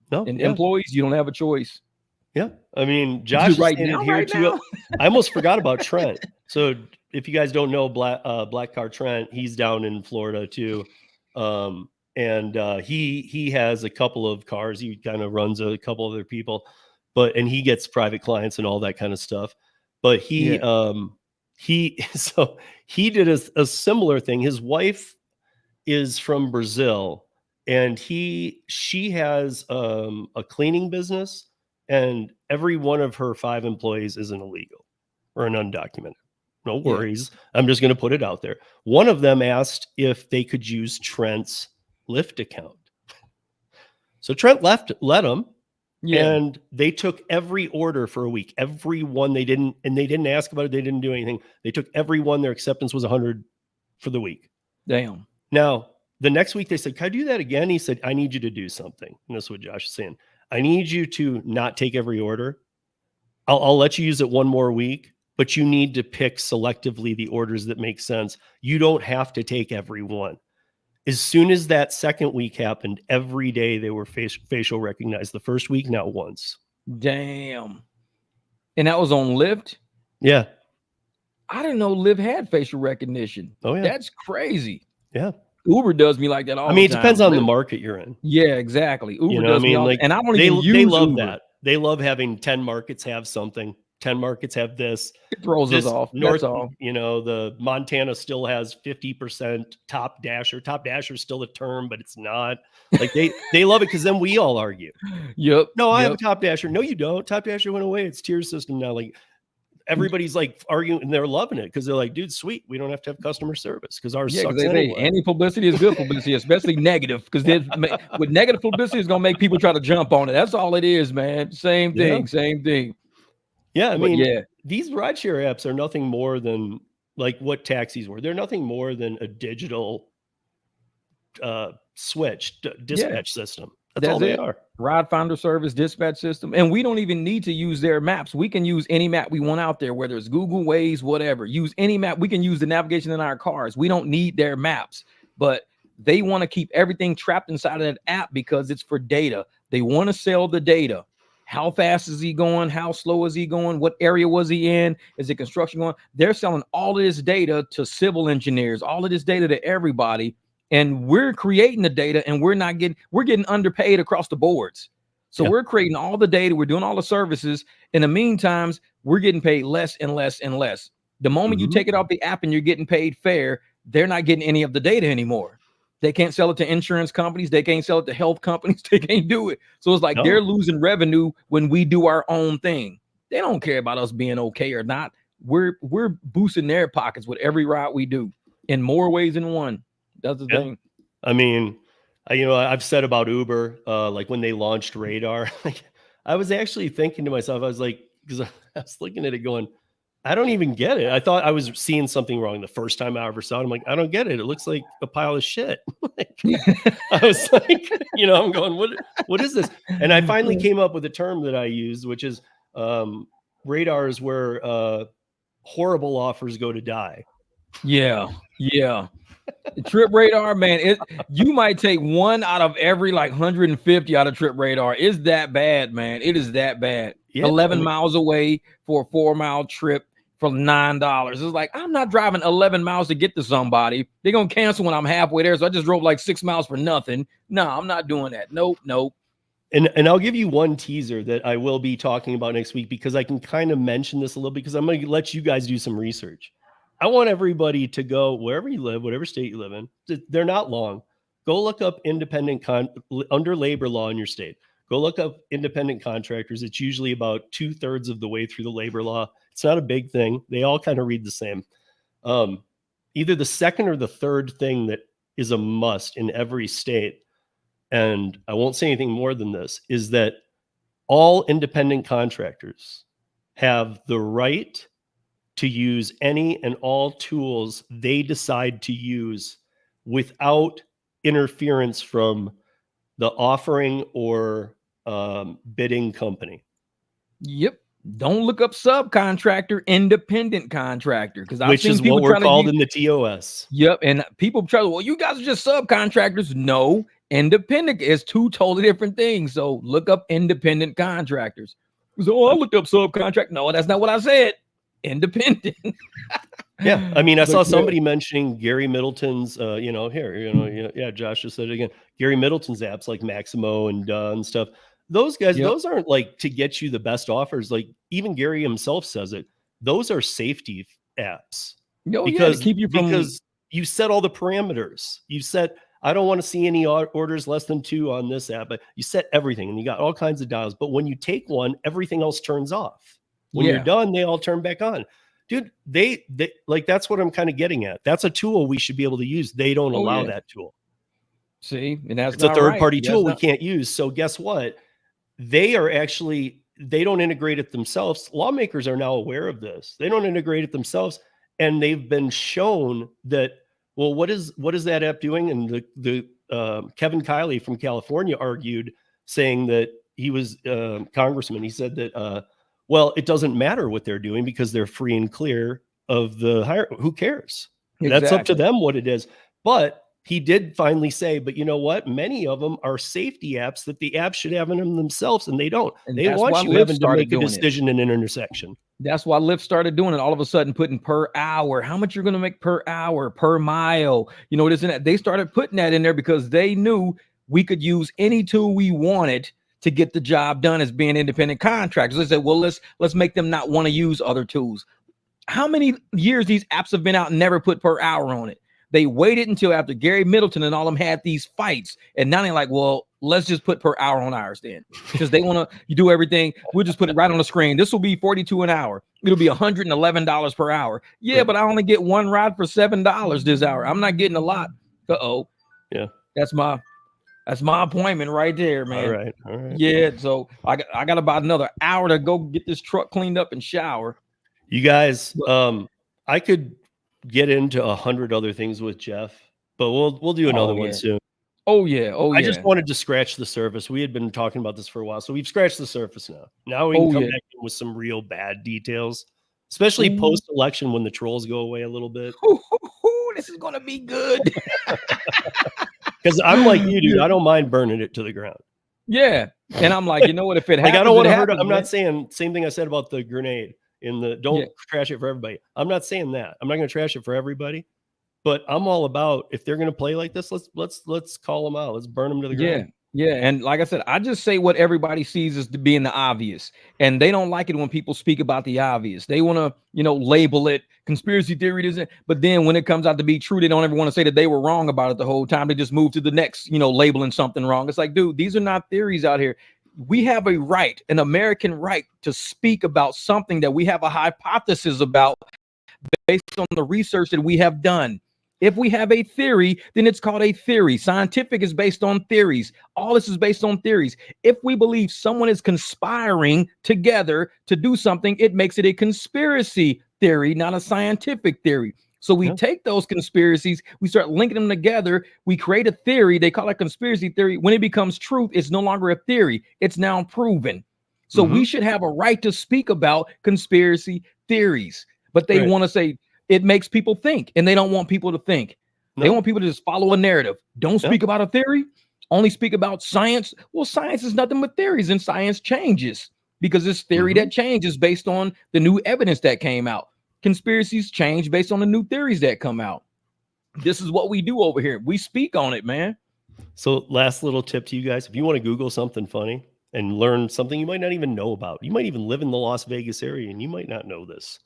No. And employees, you don't have a choice. Yeah. I mean, Josh is standing here too. I almost forgot about Trent. So if you guys don't know Black Car Trent, he's down in Florida too. And he has a couple of cars. He kind of runs a couple other people, and he gets private clients and all that kind of stuff. But he did a similar thing. His wife is from Brazil, and she has a cleaning business, and every one of her 5 employees is an illegal or an undocumented. No worries. I'm just going to put it out there. One of them asked if they could use Trent's Lyft account. So Trent let him, and they took every order for a week. Every one they didn't ask about it. They didn't do anything. They took every one. Their acceptance was 100 for the week. Damn. Now, the next week they said, can I do that again? He said, I need you to do something. And that's what Josh is saying. I need you to not take every order. I'll let you use it one more week, but you need to pick selectively the orders that make sense. You don't have to take every one. As soon as that second week happened, every day they were facial recognized. The first week, not once. Damn. And that was on Lyft? Yeah. I didn't know Lyft had facial recognition. Oh, yeah. That's crazy. Yeah. Uber does me like that all the time. I mean, it depends on the market you're in. Yeah, exactly. Uber you know does me all, like, and I don't even use they love Uber. that. They love having 10 markets have something. 10 markets have this. It throws us off. North, That's all. the Montana still has 50% top dasher. Top dasher is still a term, but it's not. Like they love it because then we all argue. Yep. No, I have a top dasher. No, you don't. Top dasher went away. It's tier system now. Like everybody's like arguing and they're loving it because they're like, dude, sweet. We don't have to have customer service because ours sucks anyway. Any publicity is good publicity, especially negative, because with negative publicity, it's gonna make people try to jump on it. That's all it is, man. Same thing. Yeah, I mean, these rideshare apps are nothing more than like what taxis were. They're nothing more than a digital dispatch system. That's all they are. Ride finder service, dispatch system. And we don't even need to use their maps. We can use any map we want out there, whether it's Google, Waze, whatever. Use any map. We can use the navigation in our cars. We don't need their maps. But they want to keep everything trapped inside of that app because it's for data. They want to sell the data. How fast is he going? How slow is he going? What area was he in? Is it construction going? They're selling all of this data to civil engineers, all of this data to everybody. And we're creating the data and we're getting underpaid across the boards. So we're creating all the data. We're doing all the services. In the meantime, we're getting paid less and less and less. The moment you take it off the app and you're getting paid fair, they're not getting any of the data anymore. They can't sell it to insurance companies. They can't sell it to health companies. They can't do it. So it's like they're losing revenue when we do our own thing. They don't care about us being okay or not. We're boosting their pockets with every ride we do in more ways than one. That's the thing. I mean, I've said about Uber, like when they launched Radar, I was actually thinking to myself, I was like, because I was looking at it going, I don't even get it. I thought I was seeing something wrong the first time I ever saw it. I'm like, I don't get it. It looks like a pile of shit. I was like, I'm going, what is this? And I finally came up with a term that I used, which is radar is where horrible offers go to die. Yeah. Trip radar, man. You might take one out of every 150 out of trip radar. It's that bad, man. It is that bad. 11 miles away for a 4-mile trip for $9. It's like, I'm not driving 11 miles to get to somebody. They're gonna cancel when I'm halfway there. So I just drove 6 miles for nothing. No, I'm not doing that. Nope. And I'll give you one teaser that I will be talking about next week because I can kind of mention this a little because I'm going to let you guys do some research. I want everybody to go wherever you live, whatever state you live in. They're not long. Go look up under labor law in your state. Go look up independent contractors. It's usually about 2/3 of the way through the labor law. It's not a big thing. They all kind of read the same. Either the second or the third thing that is a must in every state, and I won't say anything more than this, is that all independent contractors have the right to use any and all tools they decide to use without interference from the offering or bidding company. Yep. Don't look up subcontractor, independent contractor, because which is what we're called in the TOS. Yep. And people try to, well, you guys are just subcontractors. No, independent is two totally different things. So look up independent contractors. So I looked up subcontract. No, that's not what I said. Independent. Yeah, I mean, I saw somebody mentioning Gary Middleton's, Josh just said it again. Gary Middleton's apps like Maximo and stuff. Those guys, those aren't to get you the best offers. Like even Gary himself says it. Those are safety apps. Because you set all the parameters. You set, I don't want to see any orders less than 2 on this app, but you set everything and you got all kinds of dials. But when you take one, everything else turns off. When you're done, they all turn back on. Dude, they that's what I'm kind of getting at. That's a tool we should be able to use. They don't allow that tool. See, and that's it's a third-party tool we can't use. So guess what? They don't integrate it themselves. Lawmakers are now aware of this. They don't integrate it themselves, and they've been shown that. Well, what is that app doing? And the Kevin Kiley from California argued, saying that he was congressman. He said that. Well, it doesn't matter what they're doing because they're free and clear of the hire. Who cares? Exactly. That's up to them what it is. But he did finally say, but you know what? Many of them are safety apps that the app should have in them themselves, and they don't. And they want you having to make a decision in an intersection. That's why Lyft started doing it. All of a sudden putting per hour, how much you're going to make per hour, per mile, this and that. They started putting that in there because they knew we could use any tool we wanted to get the job done as being independent contractors. They said, well, let's make them not want to use other tools. How many years these apps have been out and never put per hour on it? They waited until after Gary Middleton and all them had these fights. And now they're like, well, let's just put per hour on ours then. Because they want to do everything. We'll just put it right on the screen. This will be $42 an hour. It'll be $111 per hour. Yeah, but I only get one ride for $7 this hour. I'm not getting a lot. Uh-oh. Yeah. That's my appointment right there, man. All right. Yeah, so I got about another hour to go get this truck cleaned up and shower. You guys, I could get into 100 other things with Jeff, but we'll do another one soon. Oh yeah. I just wanted to scratch the surface. We had been talking about this for a while, so we've scratched the surface now. Now we can come back in with some real bad details, especially post-election when the trolls go away a little bit. This is gonna be good. Because I'm like you, dude. I don't mind burning it to the ground. Yeah, and I'm like, you know what? If it happens, I don't want to hurt. I'm not saying same thing I said about the grenade. Don't trash it for everybody. I'm not saying that. I'm not going to trash it for everybody, but I'm all about if they're going to play like this, let's call them out. Let's burn them to the ground. Yeah. And like I said, I just say what everybody sees as being the obvious, and they don't like it when people speak about the obvious. They want to, label it conspiracy theory, but then when it comes out to be true, they don't ever want to say that they were wrong about it the whole time. They just move to the next, labeling something wrong. It's like, dude, these are not theories out here. We have a right, an American right, to speak about something that we have a hypothesis about based on the research that we have done. If we have a theory, then it's called a theory. Scientific is based on theories. All this is based on theories. If we believe someone is conspiring together to do something, it makes it a conspiracy theory, not a scientific theory. So we take those conspiracies, we start linking them together, we create a theory, they call it conspiracy theory. When it becomes truth, it's no longer a theory, it's now proven. So we should have a right to speak about conspiracy theories, but they want to say it makes people think, and they don't want people to think. They want people to just follow a narrative. Don't speak about a theory, only speak about science. Well, science is nothing but theories, and science changes because it's theory that changes based on the new evidence that came out. Conspiracies change based on the new theories that come out. This is what we do over here. We speak on it, man. So last little tip to you guys. If you want to Google something funny and learn something you might not even know about, you might even live in the Las Vegas area and you might not know this.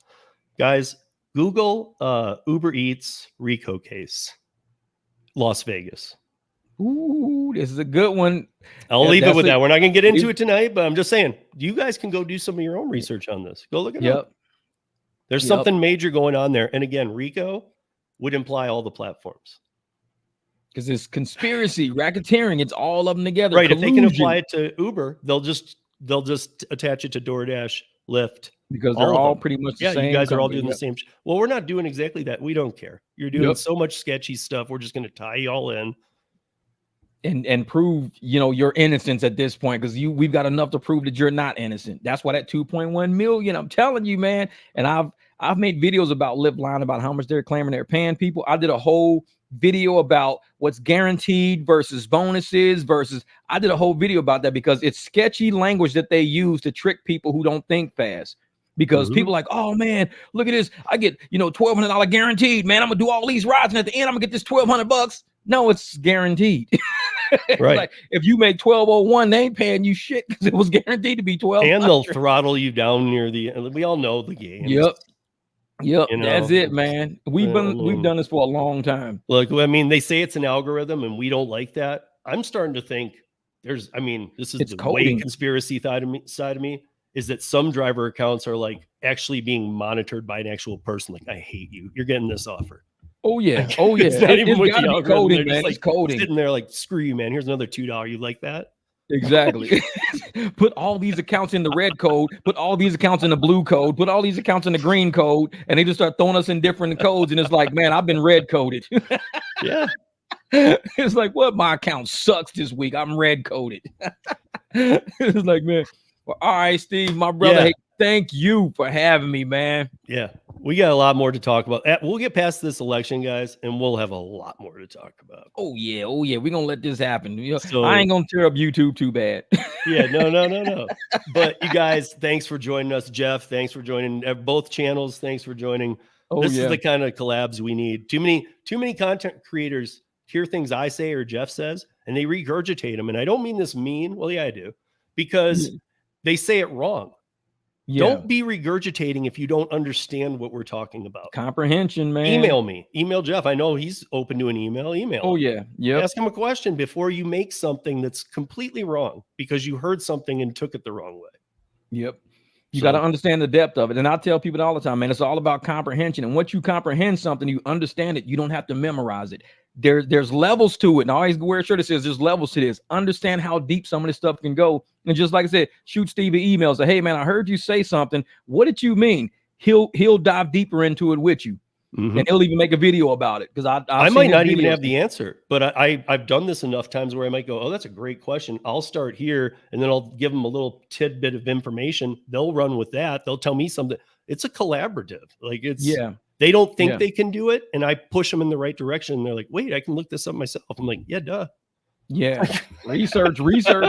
Guys, Google Uber Eats Rico case, Las Vegas. Ooh, this is a good one. I'll leave it with that. We're not going to get into it tonight, but I'm just saying, you guys can go do some of your own research on this. Go look it up. There's something major going on there. And again, Rico would imply all the platforms. Because it's conspiracy, racketeering, it's all of them together. Right. Collusion. If they can apply it to Uber, they'll just attach it to DoorDash, Lyft. Because they're all pretty much the same. You guys are all doing the same. Well, we're not doing exactly that. We don't care. You're doing so much sketchy stuff. We're just going to tie you all in. And prove, your innocence at this point, because we've got enough to prove that you're not innocent. That's why that 2.1 million, I'm telling you, man. And I've made videos about Lyft lying about how much they're claiming they're paying people. I did a whole video about what's guaranteed versus bonuses versus. I did a whole video about that because it's sketchy language that they use to trick people who don't think fast. Because people are like, oh man, look at this. I get, $1,200 guaranteed, man. I'm gonna do all these rides, and at the end, I'm gonna get this $1,200. No, it's guaranteed. Right. Like, if you make 1201, they ain't paying you shit because it was guaranteed to be 12. And they'll throttle you down near the. We all know the game. Yep. That's it, man. We've done this for a long time. Look, I mean, they say it's an algorithm, and we don't like that. I'm starting to think this is the way conspiracy side of me. Is that some driver accounts are like actually being monitored by an actual person. Like, I hate you. You're getting this offer. Oh yeah. It's not even with the algorithm. Coding, man. It's coding. Sitting there like, screw you, man. Here's another $2. You like that? Exactly. Put all these accounts in the red code. Put all these accounts in the blue code. Put all these accounts in the green code. And they just start throwing us in different codes. And it's like, man, I've been red coded. Yeah. It's like, what? My account sucks this week. I'm red coded. It's like, man. Well, all right, Steve, my brother. Hey, thank you for having me, man. Yeah, we got a lot more to talk about. We'll get past this election, guys, and we'll have a lot more to talk about. Oh yeah. We're gonna let this happen. I ain't gonna tear up YouTube too bad. Yeah, no. But you guys, thanks for joining us, Jeff. Thanks for joining both channels. Thanks for joining. This is the kind of collabs we need. Too many content creators hear things I say or Jeff says, and they regurgitate them. And I don't mean this mean. Well, yeah, I do. because they say it wrong. Yeah. Don't be regurgitating if you don't understand what we're talking about. Comprehension, man. Email me. Email Jeff. I know he's open to an email. Email Oh, him. yeah. Yep. Ask him a question before you make something that's completely wrong because you heard something and took it the wrong way. Yep. You got to understand the depth of it. And I tell people all the time, man, it's all about comprehension. And once you comprehend something, you understand it. You don't have to memorize it. There's levels to it. And I always wear a shirt that says there's levels to this. Understand how deep some of this stuff can go. And just like I said, shoot Steve an email. Say, hey, man, I heard you say something. What did you mean? He'll dive deeper into it with you. And he'll even make a video about it, because I might not even have the answer, but I've done this enough times where I might go, oh, that's a great question. I'll start here, and then I'll give them a little tidbit of information. They'll run with that. They'll tell me something. It's a collaborative. Like they don't think they can do it, and I push them in the right direction. And they're like, wait, I can look this up myself. I'm like, yeah, duh. Yeah, research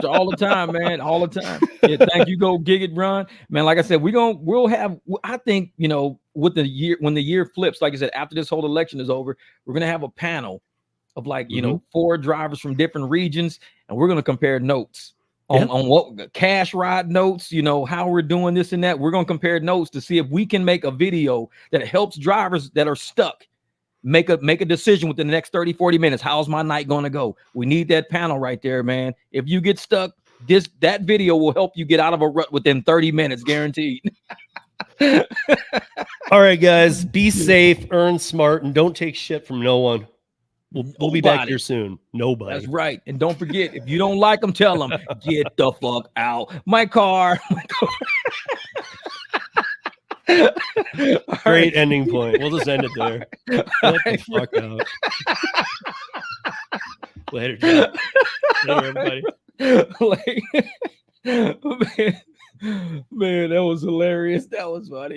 all the time, man, all the time. Yeah, thank you. Go gig it, run, man. Like I said, we'll have. I think, you know, with the year, when the year flips, like I said, after this whole election is over, we're gonna have a panel of like, you know, 4 drivers from different regions, and we're gonna compare notes on what cash ride notes, you know, how we're doing this and that. We're gonna compare notes to see if we can make a video that helps drivers that are stuck make a decision within the next 30-40 minutes. How's my night going to go? We need that panel right there, man. If you get stuck, that video will help you get out of a rut within 30 minutes, guaranteed. All right, guys, be safe, earn smart, and don't take shit from no one. We'll be back here soon. Nobody. That's right. And don't forget, if you don't like them, tell them, get the fuck out. My car. Great ending point. We'll just end it there. Get the fuck out. Later, Jeff. Later, everybody. Man, that was hilarious. That was funny.